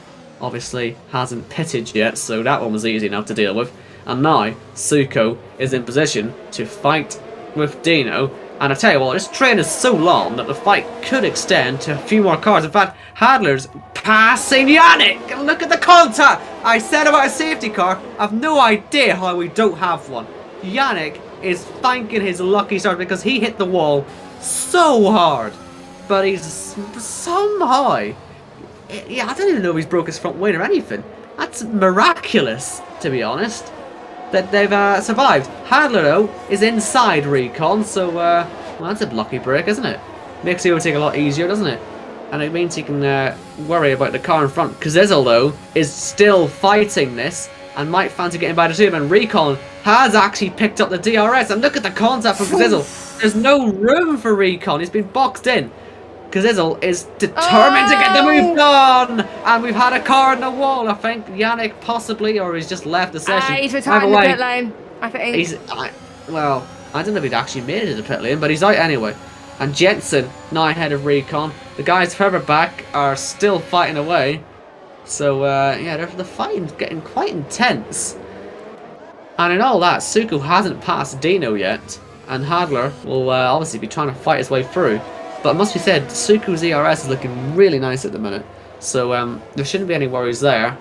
obviously hasn't pitted yet, so that one was easy enough to deal with. And now Suko is in position to fight with Dino. And I tell you what, this train is so long that the fight could extend to a few more cars. In fact, Hadler's passing Yannick. And look at the contact. I said about a safety car. I've no idea how we don't have one. Yannick is thanking his lucky stars because he hit the wall so hard. But he's somehow... Yeah, I don't even know if he's broke his front wing or anything. That's miraculous, to be honest, that they've survived. Hadler, though, is inside Recon, so, well, that's a lucky break, isn't it? Makes the overtake a lot easier, doesn't it? And it means he can worry about the car in front. Kazizel, though, is still fighting this and might fancy getting by the two. And Recon has actually picked up the DRS. And look at the contact from Kazizel. There's no room for Recon. He's been boxed in. Kazizel is determined to get the move done, and we've had a car in the wall. I think Yannick possibly, or he's just left the session. He's retiring the pit lane, I think. Well, I don't know if he'd actually made it to the pit lane, but he's out anyway. And Jensen now ahead of Recon. The guys further back are still fighting away. So yeah, the fighting's getting quite intense. And in all that, Suko hasn't passed Dino yet, and Hadler will obviously be trying to fight his way through. But it must be said, Suko's ERS is looking really nice at the minute. So there shouldn't be any worries there.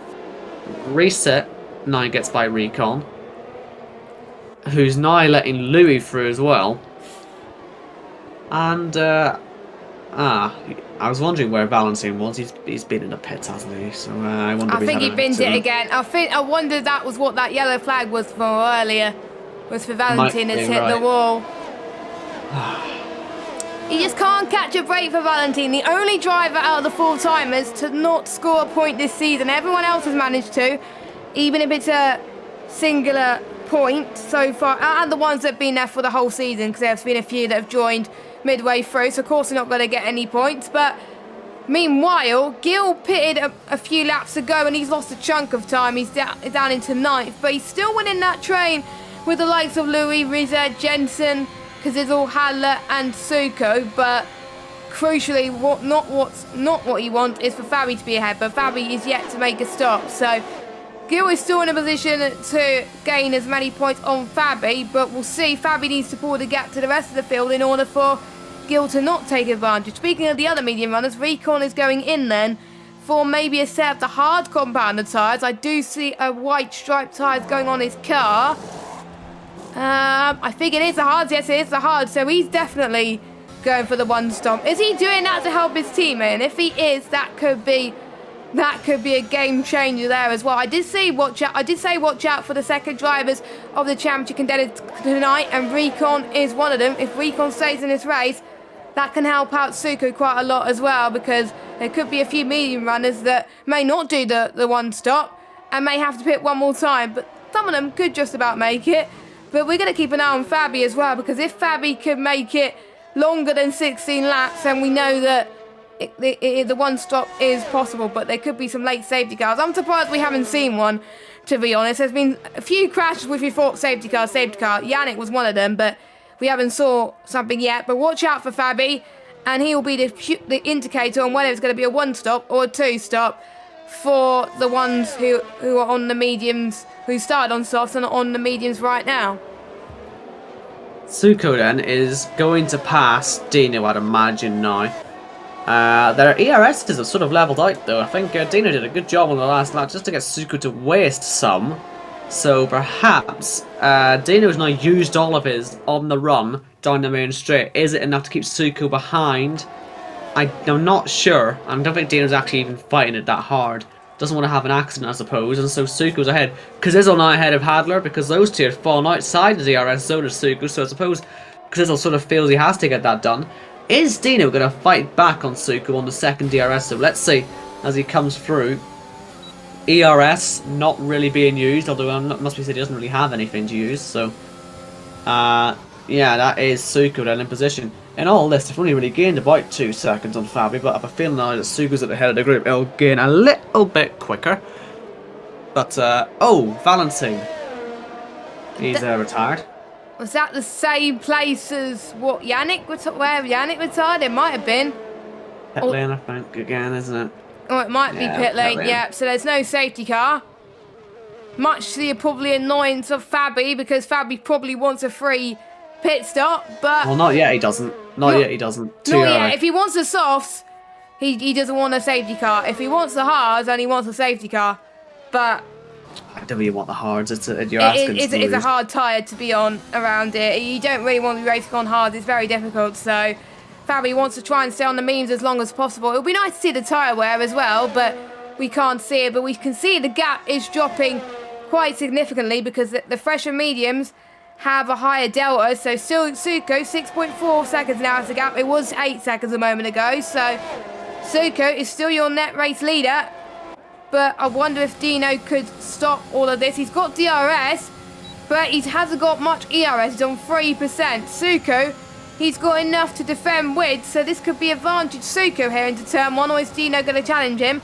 Reset now gets by Recon, who's now letting Louis through as well. And, I was wondering where Valentine was. He's been in the pits, hasn't he? So I wonder if I think he binned it again. I wondered that was what that yellow flag was for earlier. Was for Valentine has hit the wall. You just can't catch a break for Valentine. The only driver out of the full-timers to not score a point this season. Everyone else has managed to, even if it's a singular point so far. And the ones that have been there for the whole season, because there's been a few that have joined midway through. So, of course, they're not going to get any points. But meanwhile, Gil pitted a few laps ago, and he's lost a chunk of time. He's down into 9th. But he's still winning that train with the likes of Louis, Rizza, Jensen, Kazizel, Hadler and Suko, but crucially, not what you want is for Fabi to be ahead, but Fabi is yet to make a stop. So Gil is still in a position to gain as many points on Fabi, but we'll see. Fabi needs to pull the gap to the rest of the field in order for Gil to not take advantage. Speaking of the other medium runners, Recon is going in then for maybe a set of the hard compounded tyres. I do see a white striped tyres going on his car. I think it is the hard. Yes, it is the hard. So he's definitely going for the one stop. Is he doing that to help his teammate? And if he is, that could be a game changer there as well. I did say watch out for the second drivers of the championship contenders tonight, and Recon is one of them. If Recon stays in this race, that can help out Suko quite a lot as well, because there could be a few medium runners that may not do the one stop and may have to pit one more time, but some of them could just about make it. But we're going to keep an eye on Fabi as well, because if Fabi could make it longer than 16 laps, then we know that the one stop is possible, but there could be some late safety cars. I'm surprised we haven't seen one, to be honest. There's been a few crashes with we thought safety car. Yannick was one of them, but we haven't saw something yet. But watch out for Fabi. and he will be the indicator on whether it's going to be a 1-stop or a 2-stop for the ones who are on the mediums, who started on softs and are on the mediums right now. Suko then is going to pass Dino, I'd imagine now. Their ERSs have sort of leveled out though. I think Dino did a good job on the last lap just to get Suko to waste some. So perhaps Dino's now used all of his on the run down the main straight. Is it enough to keep Suko behind? I'm not sure. I don't think Dino's actually even fighting it that hard. Doesn't want to have an accident, I suppose, and so Suko's ahead. Kazizel now ahead of Hadler because those two had fallen outside the DRS, so does Suko, so I suppose Kazizel sort of feels he has to get that done. Is Dino going to fight back on Suko on the second DRS? So let's see as he comes through. ERS not really being used, although I must be said he doesn't really have anything to use, so yeah, that is Suko then in position. In all this, they've only really gained about 2 seconds on Fabi, but I have a feeling now that Suko's at the head of the group, it'll gain a little bit quicker. But, oh, Valentine. He's retired. Was that the same place as what Yannick where Yannick retired? It might have been. Pit lane, I think, again, isn't it? Oh, it might be pit lane, yeah. So there's no safety car. Much to the probably annoyance of Fabi, because Fabi probably wants a free pit stop, but... Well, not yet he doesn't. Not yet he doesn't. Too not early. yet. If he wants the softs, he doesn't want a safety car. If he wants the hards, then he wants a safety car. But... I don't really want the hards. You're asking it's a hard tyre to be on around here. You don't really want to be racing on hards. It's very difficult, so... Fabi wants to try and stay on the memes as long as possible. It would be nice to see the tyre wear as well, but we can't see it. But we can see the gap is dropping quite significantly because the fresher mediums have a higher delta. So still Suko, 6.4 seconds now is the gap. It was 8 seconds a moment ago. So Suko is still your net race leader. But I wonder if Dino could stop all of this. He's got DRS, but he hasn't got much ERS. He's on 3%. Suko, he's got enough to defend with, so this could be advantage Suko here into turn 1, or is Dino going to challenge him?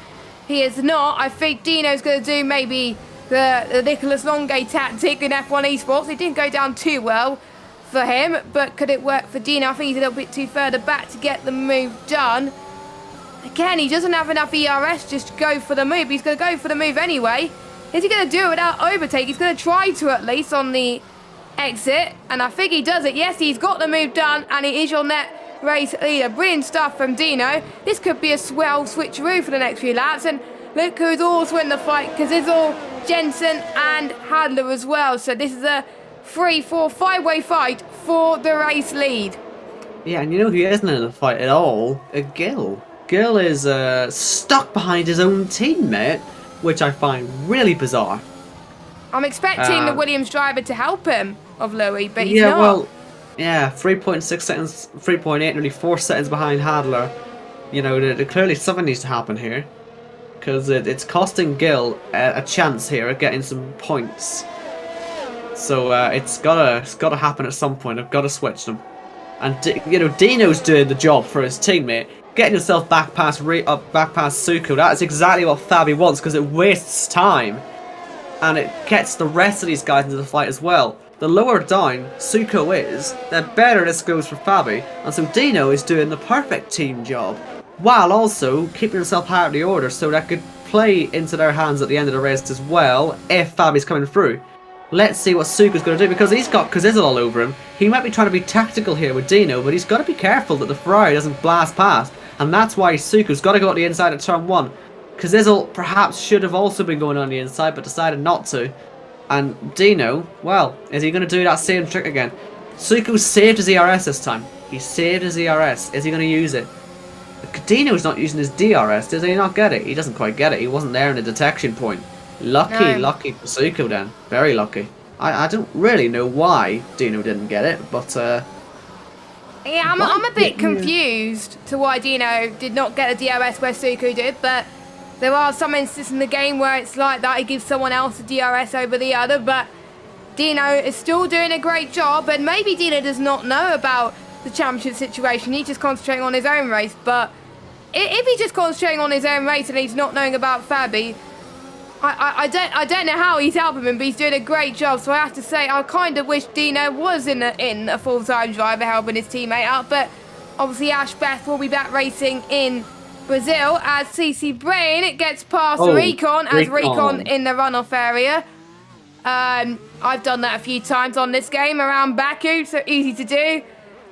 He is not. I think Dino's going to do maybe the Nicholas Longay tactic in F1 Esports. It didn't go down too well for him, but could it work for Dino? I think he's a little bit too further back to get the move done. Again, he doesn't have enough ERS just to go for the move. He's going to go for the move anyway. Is he going to do it without overtake? He's going to try to at least on the exit, and I think he does it. Yes, he's got the move done, and he is your net race leader. Brilliant stuff from Dino. This could be a swell switcheroo for the next few laps, and look who's also in the fight, because it's all Jensen and Hadler as well. So this is a 5-way fight for the race lead. Yeah, and you know who isn't in the fight at all? Gil. Gil is stuck behind his own teammate, which I find really bizarre. I'm expecting the Williams driver to help him, of Louis, but he's not. Well, yeah, 3.6 seconds, 3.8, nearly 4 seconds behind Hadler. You know, clearly something needs to happen here, because it's costing Gil a chance here at getting some points. So it's gotta happen at some point. I've got to switch them, and you know, Dino's doing the job for his teammate. Getting yourself back past Suko, that's exactly what Fabi wants, because it wastes time. And it gets the rest of these guys into the fight as well. The lower down Suko is, the better this goes for Fabi. And so Dino is doing the perfect team job, while also keeping himself high up the order, so that could play into their hands at the end of the race as well, if Fabi's coming through. Let's see what Suko's going to do, because he's got Kazizel all over him. He might be trying to be tactical here with Dino, but he's got to be careful that the Ferrari doesn't blast past. And that's why Suko's got to go at the inside at turn 1. Kazizel perhaps should have also been going on the inside, but decided not to. And Dino, well, is he going to do that same trick again? Suko saved his ERS this time. He saved his ERS. Is he going to use it? Dino's not using his DRS. Does he not get it? He doesn't quite get it. He wasn't there in the detection point. Lucky for Suko then. Very lucky. I don't really know why Dino didn't get it, but... yeah, I'm a bit confused to why Dino did not get a DRS where Suko did, but there are some instances in the game where it's like that. He gives someone else a DRS over the other, but Dino is still doing a great job, and maybe Dino does not know about the championship situation. He's just concentrating on his own race, but if he's just concentrating on his own race and he's not knowing about Fabi, I don't know how he's helping him, but he's doing a great job. So I have to say, I kind of wish Dino was in a full-time driver helping his teammate out, but Obviously, Ash Beth will be back racing in Brazil as CC Brain gets past Recon as Recon in the runoff area. I've done that a few times on this game around Baku, so easy to do.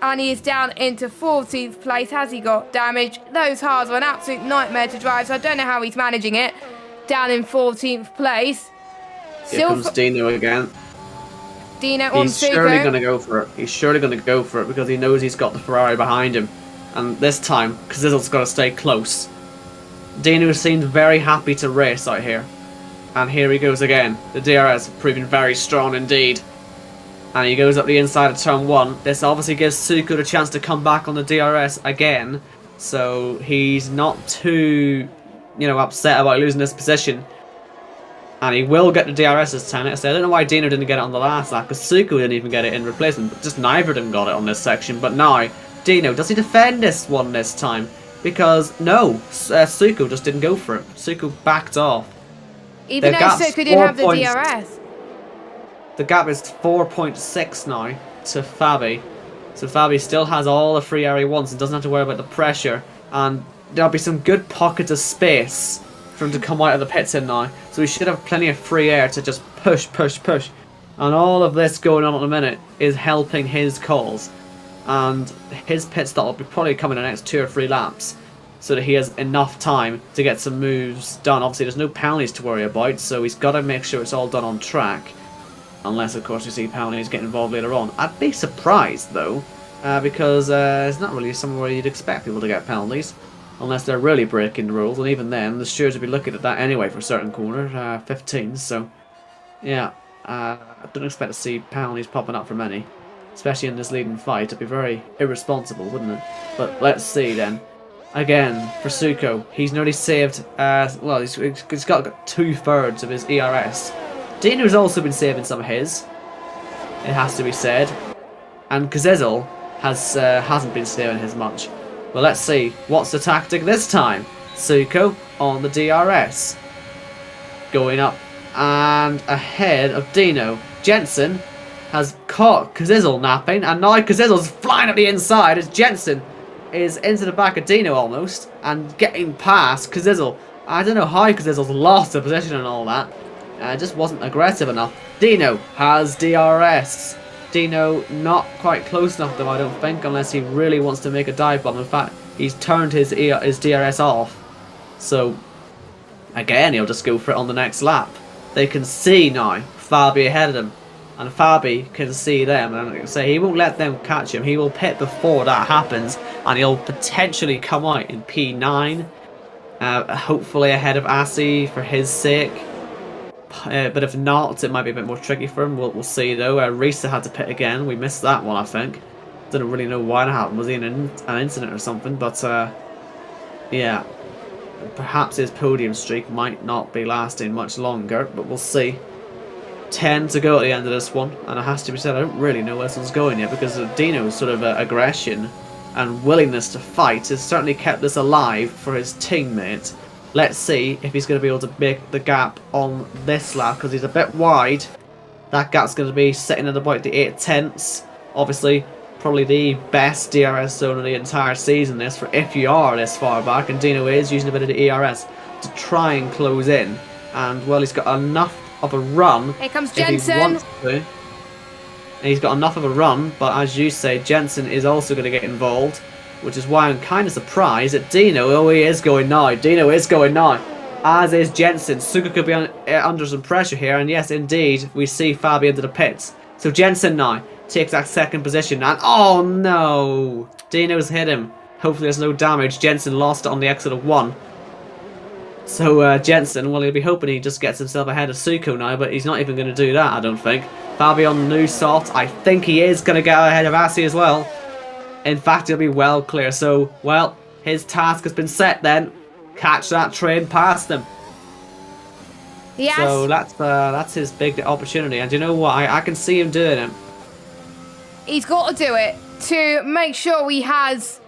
And he is down into 14th place. Has he got damage? Those hards are an absolute nightmare to drive, so I don't know how he's managing it. Down in 14th place. Here comes Dino again. Dino on He's surely going to go for it. He's surely going to go for it because he knows he's got the Ferrari behind him. And this time, Kazizel's got to stay close. Dino seemed very happy to race out here. And here he goes again. The DRS proving very strong indeed. And he goes up the inside of turn 1. This obviously gives Suko the chance to come back on the DRS again. So he's not too, upset about losing this position. And he will get the DRS this time. I don't know why Dino didn't get it on the last lap, because Suko didn't even get it in replacement. But just neither of them got it on this section. But now, Dino, does he defend this one this time? Because, no, Suko just didn't go for it. Suko backed off. Even though Suko didn't have the DRS. The gap is 4.6 now to Fabi. So Fabi still has all the free area he wants and doesn't have to worry about the pressure. And there'll be some good pockets of space for him to come out of the pits in now. So he should have plenty of free air to just push. And all of this going on at the minute is helping his cause. And his pit stop will be probably coming in the next 2 or 3 laps. So that he has enough time to get some moves done. Obviously there's no penalties to worry about. So he's got to make sure it's all done on track. Unless, of course, you see penalties get involved later on. I'd be surprised, though, because it's not really somewhere you'd expect people to get penalties. Unless they're really breaking the rules, and even then, the stewards would be looking at that anyway for certain corners, 15s, so, yeah. I don't expect to see penalties popping up from any. Especially in this leading fight, it'd be very irresponsible, wouldn't it? But let's see, then. Again, for Suko, he's nearly saved, he's got 2/3 of his ERS. Dino's also been saving some of his, it has to be said, and Kazizel hasn't been saving his much. Well, let's see, what's the tactic this time? Suko on the DRS, going up and ahead of Dino. Jensen has caught Kazizel napping, and now Kazizel's flying up the inside as Jensen is into the back of Dino almost, and getting past Kazizel. I don't know how Kazizel's lost the position and all that. Just wasn't aggressive enough. Dino has DRS. Dino not quite close enough though, I don't think, unless he really wants to make a dive bomb. In fact, he's turned his DRS off. So, again, he'll just go for it on the next lap. They can see now Fabi ahead of them. And Fabi can see them. And so he won't let them catch him. He will pit before that happens. And he'll potentially come out in P9. Hopefully ahead of Asi for his sake. But if not, it might be a bit more tricky for him. We'll see though. Risa had to pit again. We missed that one, I think. Didn't really know why that happened. Was he in an incident or something? But yeah, perhaps his podium streak might not be lasting much longer. But we'll see. 10 to go at the end of this one, and it has to be said, I don't really know where this one's going yet because of Dino's sort of aggression and willingness to fight has certainly kept this alive for his teammate. Let's see if he's going to be able to make the gap on this lap, because he's a bit wide. That gap's going to be sitting at about the 8/10. Obviously, probably the best DRS zone of the entire season this, for if you are this far back, and Dino is using a bit of the ERS to try and close in. And, well, he's got enough of a run. Here comes Jensen. If he wants to. And he's got enough of a run, but as you say, Jensen is also going to get involved. Which is why I'm kind of surprised that Dino, oh, he is going now. Dino is going now. As is Jensen. Suko could be under some pressure here. And yes, indeed, we see Fabi into the pits. So Jensen now takes that second position. And oh no! Dino's hit him. Hopefully there's no damage. Jensen lost it on the exit of 1. So Jensen, well, he'll be hoping he just gets himself ahead of Suko now. But he's not even going to do that, I don't think. Fabi on the new soft. I think he is going to get ahead of Asi as well. In fact, he'll be well clear. So, well, his task has been set then. Catch that train past him. Yes. So that's his big opportunity. And you know what? I can see him doing it. He's got to do it to make sure he has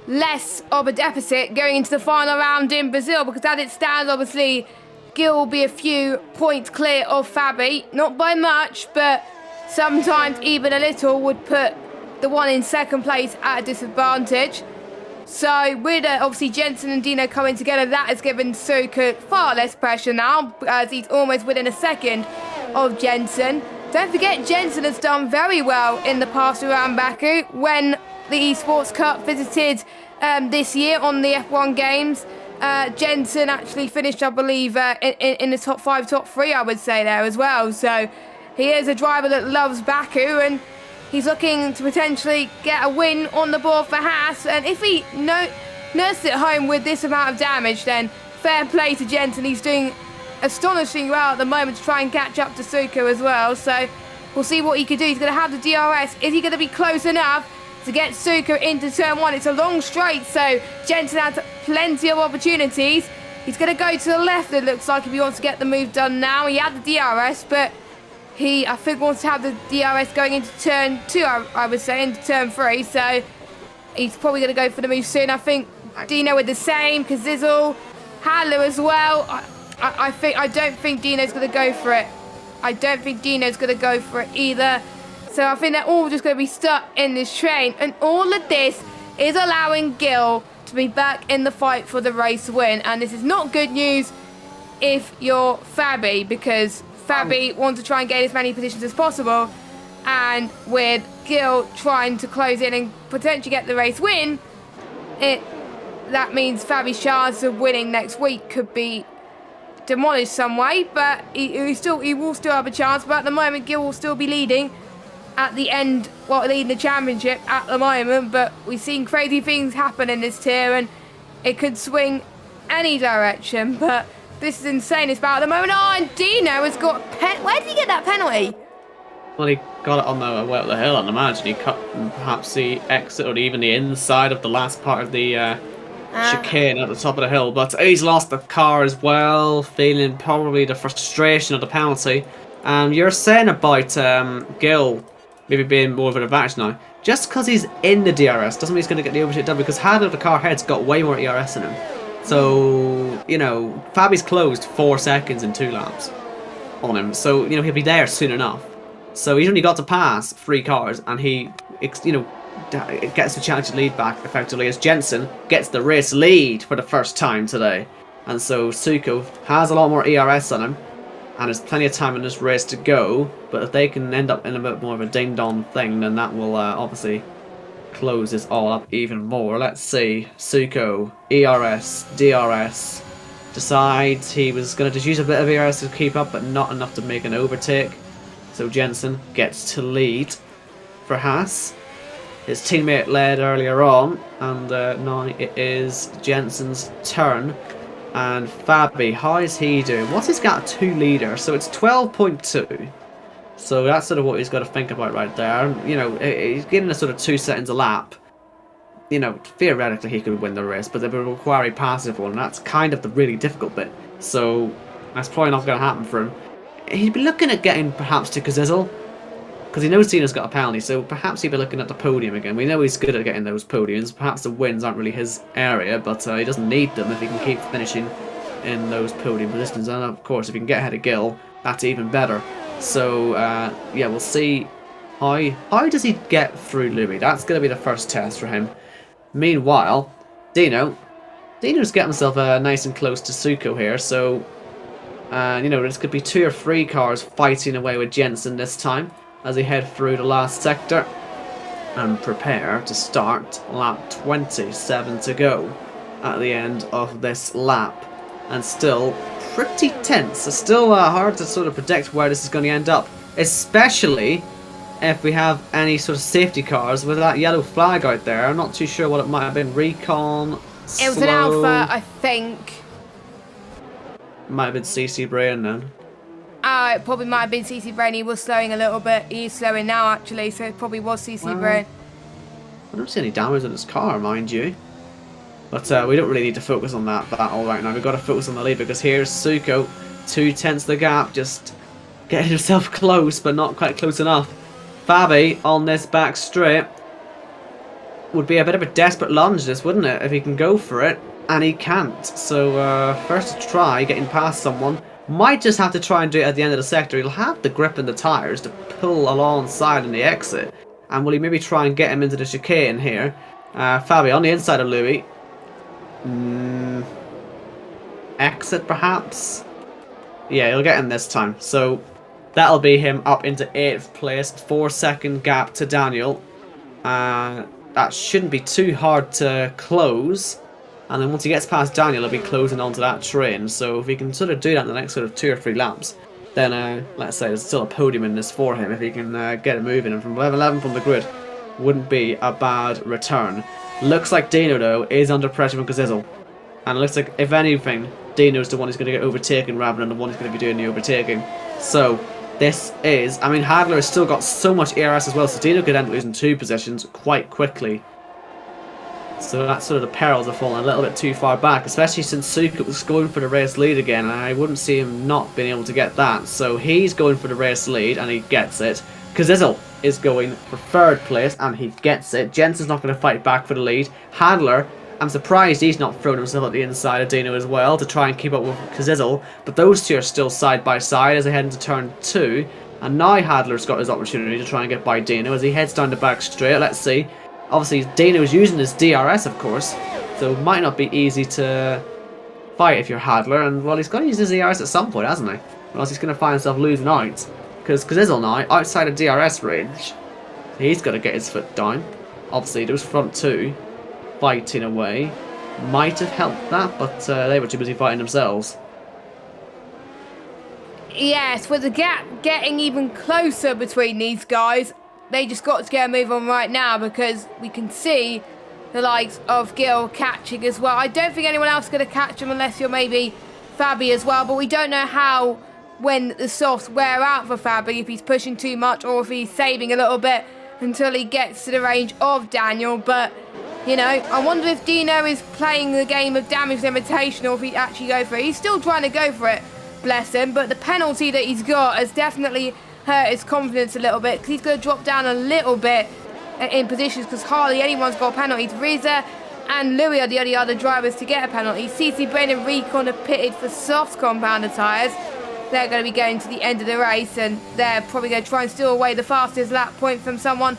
less of a deficit going into the final round in Brazil. Because as it stands, obviously, Gil will be a few points clear of Fabi. Not by much, but sometimes even a little would put the one in second place at a disadvantage. So with obviously Jensen and Dino coming together, that has given Suka far less pressure now, as he's almost within a second of Jensen. Don't forget, Jensen has done very well in the past around Baku when the Esports Cup visited this year on the F1 games. Jensen actually finished, I believe, in the top 5, top 3, I would say, there as well. So he is a driver that loves Baku, and he's looking to potentially get a win on the board for Haas. And if he nurses it home with this amount of damage, then fair play to Jensen. He's doing astonishingly well at the moment to try and catch up to Suka as well. So we'll see what he can do. He's going to have the DRS. Is he going to be close enough to get Suka into turn 1? It's a long straight, so Jensen has plenty of opportunities. He's going to go to the left, it looks like, if he wants to get the move done now. He had the DRS, but he, I think, wants to have the DRS going into turn 2, I would say, into turn 3. So he's probably going to go for the move soon. I think Dino with the same, Kazizzle, Hadler as well. I don't think Dino's going to go for it. I don't think Dino's going to go for it either. So I think they're all just going to be stuck in this train. And all of this is allowing Gil to be back in the fight for the race win. And this is not good news if you're Fabi, because Fabi wants to try and gain as many positions as possible. And with Gil trying to close in and potentially get the race win, that means Fabi's chance of winning next week could be demolished some way. But he will still have a chance. But at the moment, Gil will still be leading at the end, leading the championship at the moment. But we've seen crazy things happen in this tier, and it could swing any direction. But this is insane. It's about at the moment. Oh, and Dino has got where did he get that penalty? Well, he got it on the way up the hill, I'd imagine. He cut perhaps the exit or even the inside of the last part of the chicane at the top of the hill. But he's lost the car as well, feeling probably the frustration of the penalty. You're saying about Gil maybe being more of an advantage now. Just because he's in the DRS doesn't mean he's going to get the overtake done, because Hadler, the car head's got way more ERS in him. So, you know, Fabi's closed 4 seconds in 2 laps on him. So, you know, he'll be there soon enough. So he's only got to pass 3 cars, and he, you know, gets the chance to lead back effectively, as Jensen gets the race lead for the first time today. And so Suko has a lot more ERS on him, and there's plenty of time in this race to go. But if they can end up in a bit more of a ding-dong thing, then that will obviously close this all up even more. Let's see. Suko, ERS, DRS. Decides he was going to just use a bit of ERS to keep up, but not enough to make an overtake. So Jensen gets to lead for Haas. His teammate led earlier on, and now it is Jensen's turn. And Fabi, how is he doing? What's his gap to leader? So it's 12.2. So that's sort of what he's got to think about right there. You know, he's getting a sort of 2 seconds a lap. You know, theoretically he could win the race, but they would require a passive one, and that's kind of the really difficult bit. So that's probably not going to happen for him. He'd be looking at getting perhaps to Kazizzle, because he knows Cena's got a penalty, so perhaps he'd be looking at the podium again. We know he's good at getting those podiums. Perhaps the wins aren't really his area, but he doesn't need them if he can keep finishing in those podium positions. And of course, if he can get ahead of Gil, that's even better. So yeah, we'll see how does he get through Louis. That's going to be the first test for him. Meanwhile, Dino's getting himself nice and close to Suko here, so you know, this could be 2 or 3 cars fighting away with Jensen this time as they head through the last sector and prepare to start lap 27 to go at the end of this lap. And still pretty tense. It's still hard to sort of predict where this is going to end up, especially if we have any sort of safety cars with that yellow flag out there. I'm not too sure what it might have been. Recon, It was an Alpha, I think. Might have been CC Brain then. It probably might have been CC Brain. He was slowing a little bit. He's slowing now, actually, so it probably was CC Brain. I don't see any damage on his car, mind you. But we don't really need to focus on that battle right now. We've got to focus on the lead, because here's Suko, 2/10 the gap, just getting himself close, but not quite close enough. Fabi on this back straight would be a bit of a desperate lunge, this, wouldn't it? If he can go for it, and he can't. So first try getting past someone. Might just have to try and do it at the end of the sector. He'll have the grip in the tyres to pull alongside in the exit. And will he maybe try and get him into the chicane here? Fabi on the inside of Louis. Exit perhaps? Yeah, he'll get him this time. So that'll be him up into 8th place. 4-second gap to Daniel. That shouldn't be too hard to close. And then once he gets past Daniel, he'll be closing onto that train. So if he can sort of do that in the next sort of 2 or 3 laps, then let's say there's still a podium in this for him. If he can get it moving, and from 11 from the grid, wouldn't be a bad return. Looks like Dino, though, is under pressure from Kazizel. And it looks like, if anything, Dino's the one who's going to get overtaken rather than the one who's going to be doing the overtaking. So this is... I mean, Hadler has still got so much ERS as well, so Dino could end up losing 2 positions quite quickly. So that's sort of the perils of falling a little bit too far back, especially since Suka was going for the race lead again, and I wouldn't see him not being able to get that. So he's going for the race lead, and he gets it. Kazizel is going for 3rd place, and he gets it. Jensen's not going to fight back for the lead. Hadler, I'm surprised he's not thrown himself at the inside of Dino as well to try and keep up with Kazizel, but those two are still side by side as they head into turn 2, and now Hadler's got his opportunity to try and get by Dino as he heads down the back straight. Let's see. Obviously, Dino's using his DRS, of course, so it might not be easy to fight if you're Hadler. And, well, he's got to use his DRS at some point, hasn't he? Or else he's going to find himself losing out. Because Kazizel now, outside of DRS range, he's got to get his foot down. Obviously, those front 2 fighting away might have helped that, but they were too busy fighting themselves. Yes, with the gap getting even closer between these guys, they just got to get a move on right now, because we can see the likes of Gil catching as well. I don't think anyone else is going to catch him unless you're maybe Fabi as well, but we don't know how, when the softs wear out for Fabi, if he's pushing too much or if he's saving a little bit until he gets to the range of Daniel. But, you know, I wonder if Dino is playing the game of damage limitation or if he'd actually go for it. He's still trying to go for it, bless him, but the penalty that he's got has definitely hurt his confidence a little bit, because he's going to drop down a little bit in positions, because hardly anyone's got penalties. Riza and Louis are the only other drivers to get a penalty. CC Brain and Recon have pitted for soft compounder tyres. They're going to be going to the end of the race, and they're probably going to try and steal away the fastest lap point from someone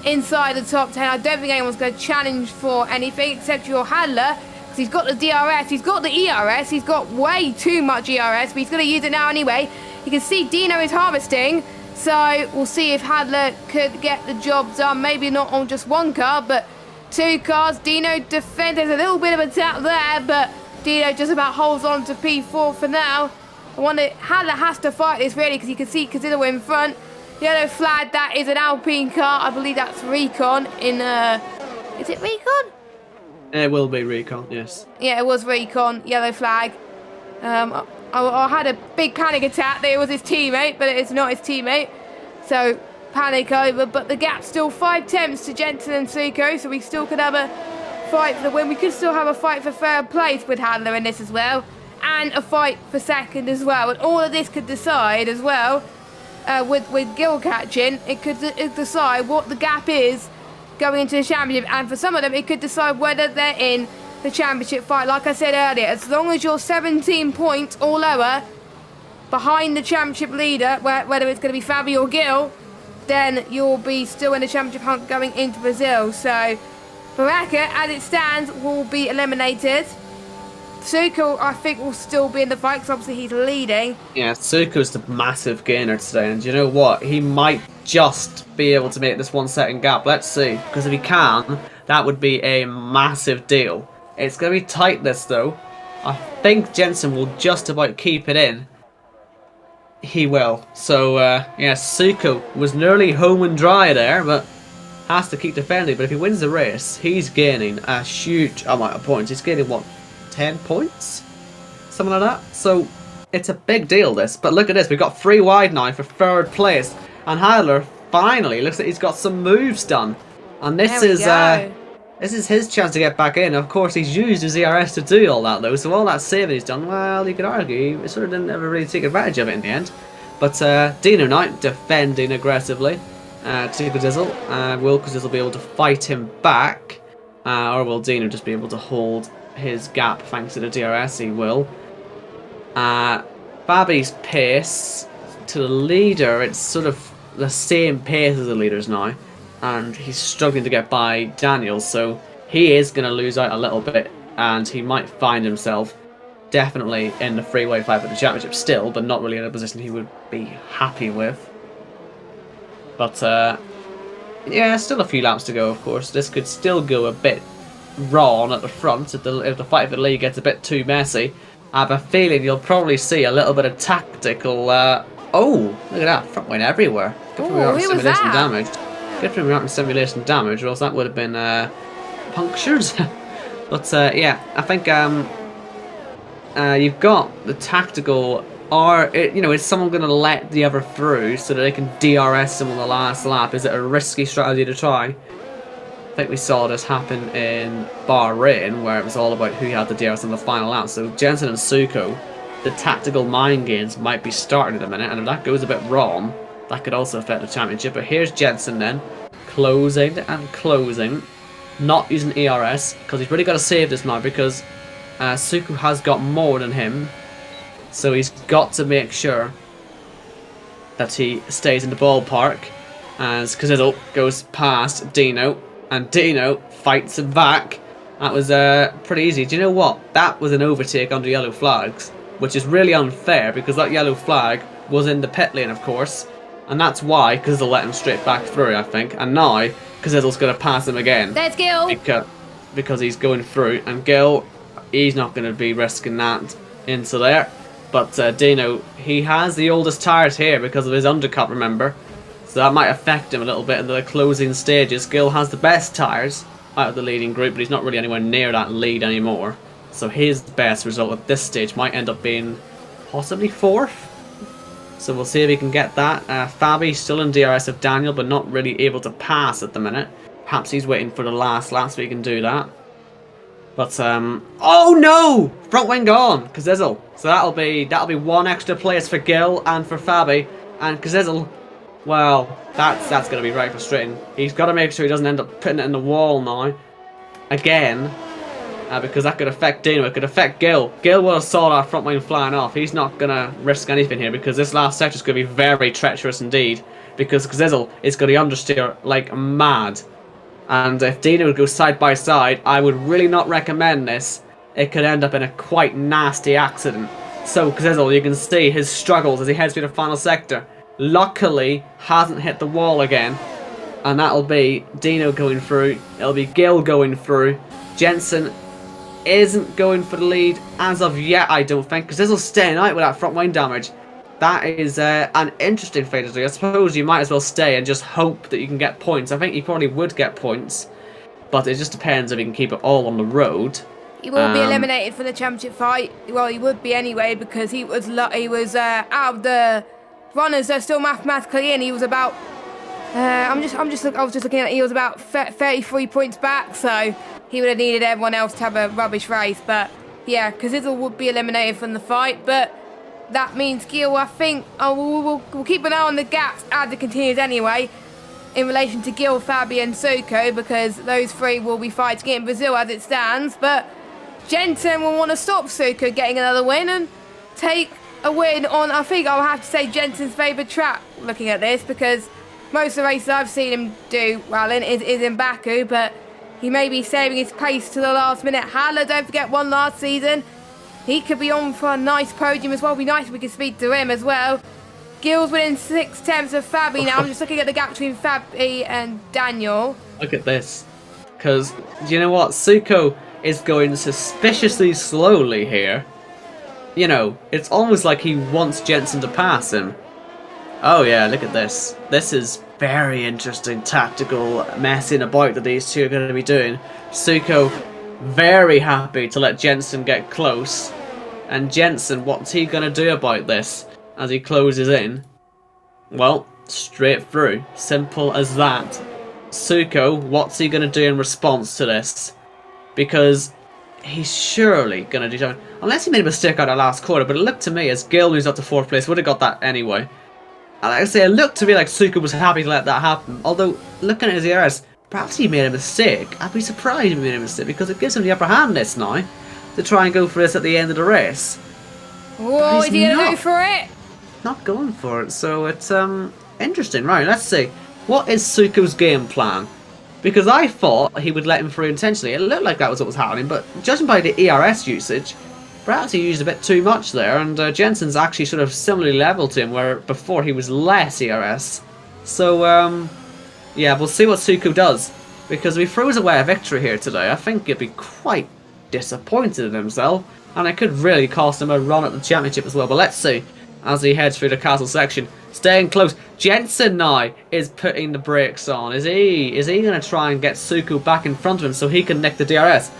inside the top 10. I don't think anyone's going to challenge for anything except your Hadler, because he's got the DRS, he's got the ERS, he's got way too much ERS, but he's going to use it now anyway. You can see Dino is harvesting, so we'll see if Hadler could get the job done. Maybe not on just 1 car, but 2 cars. Dino defends. There's a little bit of a tap there, but Dino just about holds on to P4 for now. I wonder, Hadler has to fight this really, because you can see Kazizel in front. Yellow flag, that is an Alpine car. I believe that's Recon in, is it Recon? It will be Recon, yes. Yeah, it was Recon, yellow flag. I had a big panic attack that it was his teammate, but it's not his teammate. So, panic over, but the gap's still 5 tenths to Jensen and Suko, so we still could have a fight for the win. We could still have a fight for 3rd place with Hadler in this as well, and a fight for 2nd as well. And all of this could decide as well, with Gil catching, it could decide what the gap is going into the championship, and for some of them, it could decide whether they're in the championship fight. Like I said earlier, as long as you're 17 points or lower behind the championship leader, whether it's going to be Fabi or Gil, then you'll be still in the championship hunt going into Brazil. So Baraka, as it stands, will be eliminated. Suko, I think, will still be in the fight, because obviously he's leading. Yeah, Suko's the massive gainer today, and you know what? He might just be able to make this 1 second gap. Let's see, because if he can, that would be a massive deal. It's going to be tight, this, though. I think Jensen will just about keep it in. He will. So, yeah, Suko was nearly home and dry there, but has to keep defending. But if he wins the race, he's gaining a huge amount of points. He's gaining, what, 10 points? Something like that. So, it's a big deal, this. But look at this. We've got 3 wide now for 3rd place. And Hadler, finally, looks like he's got some moves done. And this is his chance to get back in. Of course, he's used his ERS to do all that, though. So all that saving he's done, well, you could argue he sort of didn't ever really take advantage of it in the end. But Dino now defending aggressively to Kazizel. Will Kazizel be able to fight him back? Or will Dino just be able to hold his gap thanks to the DRS? He will. Fabi's pace to the leader, it's sort of the same pace as the leaders now. and he's struggling to get by Daniel, so he is going to lose out a little bit, and he might find himself definitely in the three-way fight for the championship still, but not really in a position he would be happy with. But yeah, still a few laps to go, of course. This could still go a bit wrong at the front if the fight for the lead gets a bit too messy. I have a feeling you'll probably see a little bit of tactical... oh, look at that, front wing everywhere. Good for me simulation damage. Good for me simulation damage, or else that would have been punctured. But yeah, I think you've got the tactical... is someone going to let the other through so that they can DRS him on the last lap? Is it a risky strategy to try? I think we saw this happen in Bahrain, where it was all about who had the DRS on the final lap. So Jensen and Suko, the tactical mind games might be starting in a minute, and if that goes a bit wrong, that could also affect the championship. But here's Jensen then, closing and closing, not using ERS, because he's really got to save this now, because Suko has got more than him. So he's got to make sure that he stays in the ballpark as Cazzizzle goes past Dino, and Dino fights him back. That was pretty easy. Do you know what? That was an overtake under yellow flags, which is really unfair because that yellow flag was in the pit lane, of course, and that's why Cazzizzle let him straight back through, I think. And now Cazzizzle's going to pass him again. There's Gil. Because he's going through, and Gil, he's not going to be risking that into there. But Dino, he has the oldest tyres here because of his undercut, remember? So that might affect him a little bit in the closing stages. Gil has the best tyres out of the leading group, but he's not really anywhere near that lead anymore. So his best result at this stage might end up being possibly 4th. So we'll see if he can get that. Fabi still in DRS of Daniel, but not really able to pass at the minute. Perhaps he's waiting for the last lap so he can do that. But oh no! Front wing gone, Cazzizzle. So that'll be one extra place for Gil and for Fabi, and Cazzizzle. Well, that's going to be very frustrating. He's got to make sure he doesn't end up putting it in the wall now, again, because that could affect Dino. It could affect Gil. Gil will have saw that front wing flying off. He's not going to risk anything here because this last sector is going to be very treacherous indeed. Because Cazzizzle is going to understeer like mad. And if Dino would go side by side, I would really not recommend this. It could end up in a quite nasty accident. So Cazzizzle, you can see his struggles as he heads through the final sector. Luckily, hasn't hit the wall again. And that'll be Dino going through. It'll be Gil going through. Jensen isn't going for the lead as of yet, I don't think. Cazzizzle's staying out with that front wing damage. That is an interesting thing to do. I suppose you might as well stay and just hope that you can get points. I think he probably would get points, but it just depends if he can keep it all on the road. He will be eliminated from the championship fight. Well, he would be anyway because he was out of the runners. They're still mathematically in. He was about. I was just looking at it. He was about 33 points back, so he would have needed everyone else to have a rubbish race. But yeah, Cazzizzle would be eliminated from the fight, but. That means Gil, I think, we'll keep an eye on the gaps as it continues anyway, in relation to Gil, Fabi and Suko, because those three will be fighting it in Brazil as it stands. But Jensen will want to stop Suko getting another win and take a win on, I think I'll have to say, Jensen's favourite track, looking at this, because most of the races I've seen him do well in is in Baku, but he may be saving his pace to the last minute. Haller, don't forget, won last season. He could be on for a nice podium as well. It'd be nice if we could speak to him as well. Gil's within 6/10 of Fabi now. I'm just looking at the gap between Fabi and Daniel. Look at this. Because, do you know what? Suko is going suspiciously slowly here. You know, it's almost like he wants Jensen to pass him. Oh yeah, look at this. This is very interesting tactical messing about that these two are going to be doing. Suko very happy to let Jensen get close. And Jensen, what's he going to do about this as he closes in? Well, straight through. Simple as that. Suko, what's he going to do in response to this? Because he's surely going to do something. Unless he made a mistake out of last quarter, but it looked to me as Gil moves up to 4th place, would have got that anyway. And like I say, it looked to me like Suko was happy to let that happen. Although, looking at his ERS, perhaps he made a mistake. I'd be surprised if he made a mistake because it gives him the upper hand this now to try and go for this at the end of the race. Whoa, is he going to go for it? Not going for it, so it's interesting. Right, let's see. What is Suku's game plan? Because I thought he would let him through intentionally. It looked like that was what was happening, but judging by the ERS usage, perhaps he used a bit too much there, and Jensen's actually sort of similarly level to him, where before he was less ERS. So, yeah, we'll see what Suku does. Because if he throws away a victory here today, I think he'd be quite disappointed in himself, and it could really cost him a run at the championship as well. But let's see, as he heads through the castle section, staying close. Jensen now is putting the brakes on. Is he going to try and get Suku back in front of him so he can nick the DRS?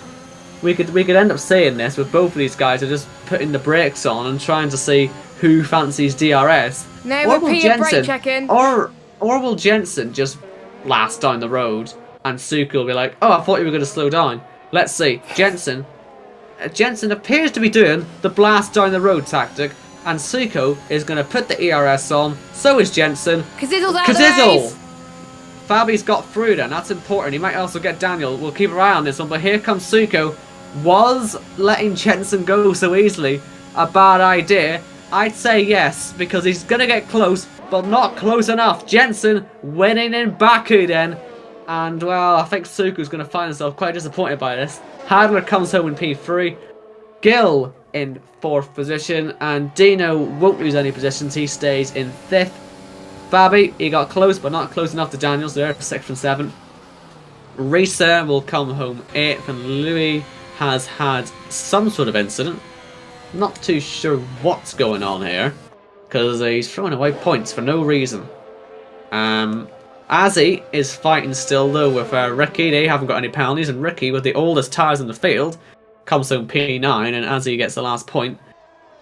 We could end up seeing this with both of these guys are just putting the brakes on and trying to see who fancies DRS. No, we'll be a brake check-in. Or will Jensen just blast down the road and Suku will be like, oh, I thought you were going to slow down. Let's see. Jensen appears to be doing the blast down the road tactic, and Suku is going to put the ERS on. So is Jensen. Kazizzle's out of the race. Fabi's got through then. That's important. He might also get Daniel. We'll keep our eye on this one. But here comes Suku. Was letting Jensen go so easily a bad idea? I'd say yes, because he's going to get close, but not close enough. Jensen winning in Baku then. And, well, I think Suku's going to find himself quite disappointed by this. Hadler comes home in P3. Gil in 4th position. And Dino won't lose any positions. He stays in 5th. Fabi, he got close, but not close enough to Daniels there. 6th and 7th. Risa will come home 8th. And Louis has had some sort of incident. Not too sure what's going on here. Because he's throwing away points for no reason. Azzy is fighting still though with Ricky. They haven't got any penalties, and Ricky, with the oldest tyres in the field, comes home P9, and Azzy gets the last point.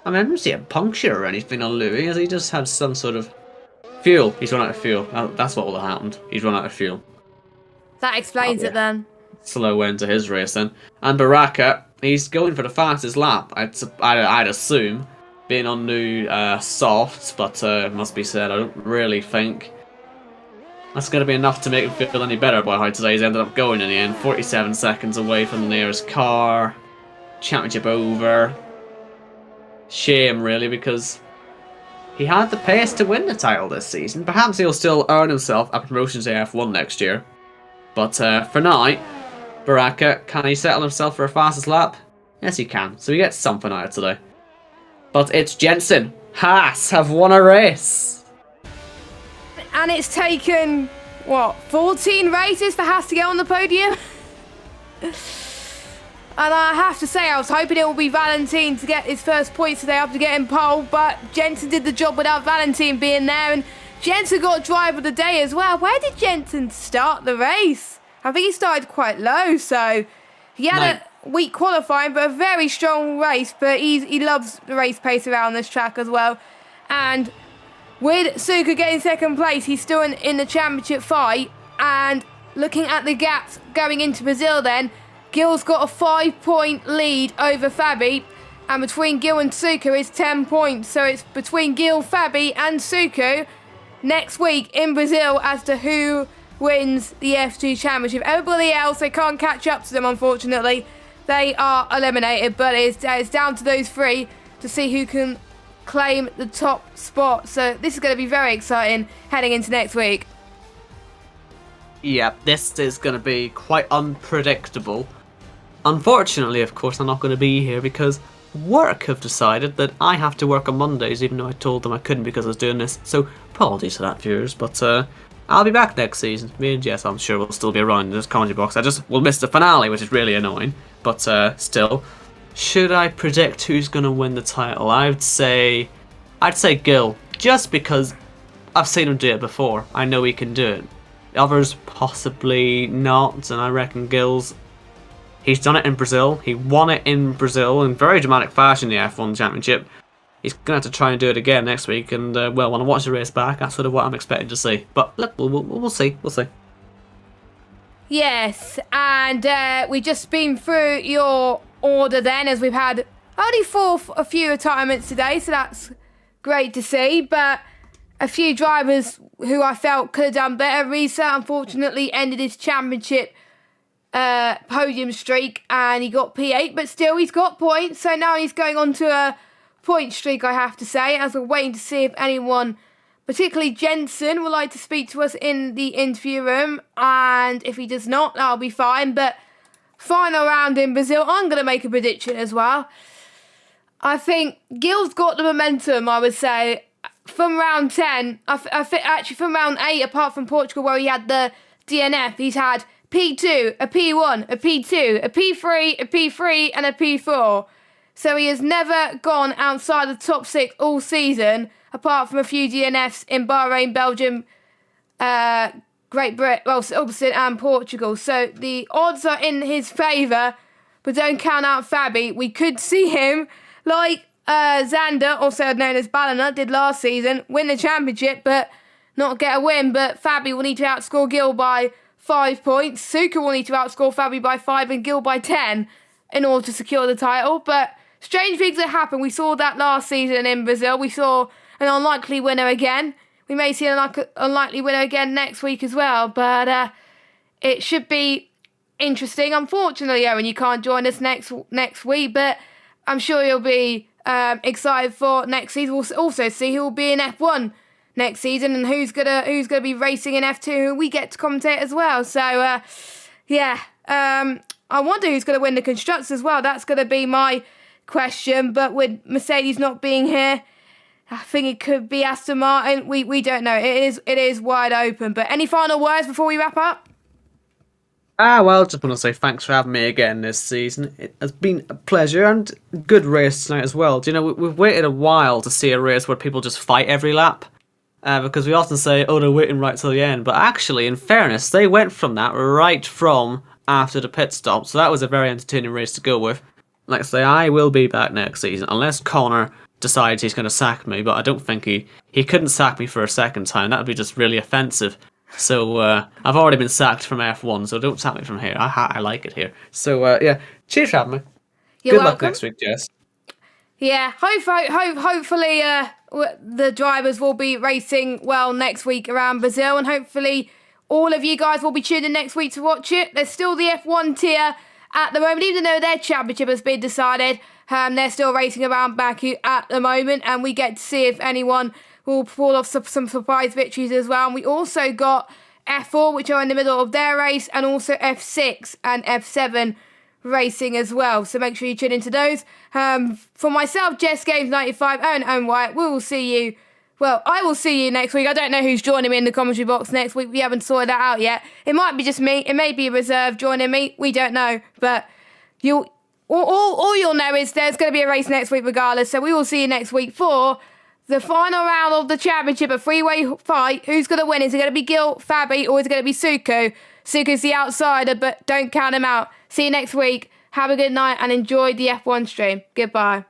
I mean, I didn't see a puncture or anything on Louis, as he just had some sort of fuel. He's run out of fuel. That's what will have happened. He's run out of fuel. That explains it then. Slow end to his race then. And Baraka, he's going for the fastest lap, I'd assume, being on new softs, but it must be said, I don't really think that's going to be enough to make him feel any better about how today's ended up going in the end. 47 seconds away from the nearest car. Championship over. Shame, really, because he had the pace to win the title this season. Perhaps he'll still earn himself a promotion to F1 next year. But for now, Baraka, can he settle himself for a fastest lap? Yes, he can. So he gets something out of today. But it's Jensen. Haas have won a race. And it's taken, 14 races for Haas to get on the podium? And I have to say, I was hoping it would be Valentin to get his first points today after getting pole, but Jensen did the job without Valentin being there, and Jensen got driver of the day as well. Where did Jensen start the race? I think he started quite low, so he had a weak qualifying, but a very strong race, but he loves the race pace around this track as well. And with Suku getting second place, he's still in the championship fight. And looking at the gaps going into Brazil then, Gil's got a 5-point lead over Fabi. And between Gil and Suku is 10 points. So it's between Gil, Fabi and Suku next week in Brazil as to who wins the F2 championship. Everybody else, they can't catch up to them, unfortunately. They are eliminated, but it's down to those three to see who can claim the top spot. So this is going to be very exciting heading into next week. Yeah, this is going to be quite unpredictable. Unfortunately, of course, I'm not going to be here because work have decided that I have to work on Mondays, even though I told them I couldn't because I was doing this. So apologies for that, viewers, but I'll be back next season. Me and Jess, I'm sure, will still be around in this commentary box. We'll miss the finale, which is really annoying, but still. Should I predict who's going to win the title? I'd say Gil, just because I've seen him do it before. I know he can do it. The others possibly not, and I reckon he's done it in Brazil. He won it in Brazil in very dramatic fashion, the F1 Championship. He's going to have to try and do it again next week, and when I watch the race back, that's sort of what I'm expecting to see. But look, we'll see. We'll see. Yes, and we've just been through your order then, as we've had only a few retirements today, so that's great to see. But a few drivers who I felt could have done better. Risa unfortunately ended his championship podium streak and he got P8, but still he's got points, so now he's going on to a point streak, I have to say, as we're waiting to see if anyone particularly Jensen, would like to speak to us in the interview room. And if he does not, that'll be fine. But final round in Brazil, I'm going to make a prediction as well. I think Gil's got the momentum, I would say, from round 10. I think actually from round 8, apart from Portugal where he had the DNF, he's had P2, a P1, a P2, a P3, a P3 and a P4. So he has never gone outside the top 6 all season, apart from a few DNFs in Bahrain, Belgium, Great Britain, Silverstone and Portugal. So the odds are in his favour, but don't count out Fabi. We could see him, like Xander, also known as Ballina, did last season, win the championship, but not get a win. But Fabi will need to outscore Gil by 5 points. Suka will need to outscore Fabi by 5 and Gil by 10 in order to secure the title. But strange things have happened. We saw that last season in Brazil. We saw an unlikely winner again. We may see an unlikely winner again next week as well. But it should be interesting. Unfortunately, Owen, you can't join us next week. But I'm sure you'll be excited for next season. We'll also see who will be in F1 next season and who's gonna be racing in F2, who we get to commentate as well. So I wonder who's gonna win the constructors as well. That's gonna be my question. But with Mercedes not being here, I think it could be Aston Martin. We don't know. It is wide open. But any final words before we wrap up? Well, just want to say thanks for having me again this season. It has been a pleasure and good race tonight as well. Do you know, we've waited a while to see a race where people just fight every lap. Because we often say, oh, they're waiting right till the end. But actually, in fairness, they went from that right from after the pit stop. So that was a very entertaining race to go with. Like I say, I will be back next season, unless Connor decides he's going to sack me. But I don't think he couldn't sack me for a second time. That would be just really offensive. So I've already been sacked from F1, so don't sack me from here. I like it here. So cheers for having me. You're Good welcome. luck next week, Jess. Yeah, hopefully the drivers will be racing well next week around Brazil, and hopefully all of you guys will be tuning in next week to watch it. There's still the F1 tier at the moment, even though their championship has been decided. They're still racing around Baku at the moment, and we get to see if anyone will pull off some surprise victories as well. And we also got F4, which are in the middle of their race, and also F6 and F7 racing as well. So make sure you tune into those. For myself, Jess Games 95, Owen White, we will see you. Well, I will see you next week. I don't know who's joining me in the commentary box next week. We haven't sorted that out yet. It might be just me. It may be a reserve joining me. We don't know. But all you'll know is there's going to be a race next week regardless. So we will see you next week for the final round of the championship, a three-way fight. Who's going to win? Is it going to be Gil, Fabi, or is it going to be Suku? Suku's the outsider, but don't count him out. See you next week. Have a good night and enjoy the F1 stream. Goodbye.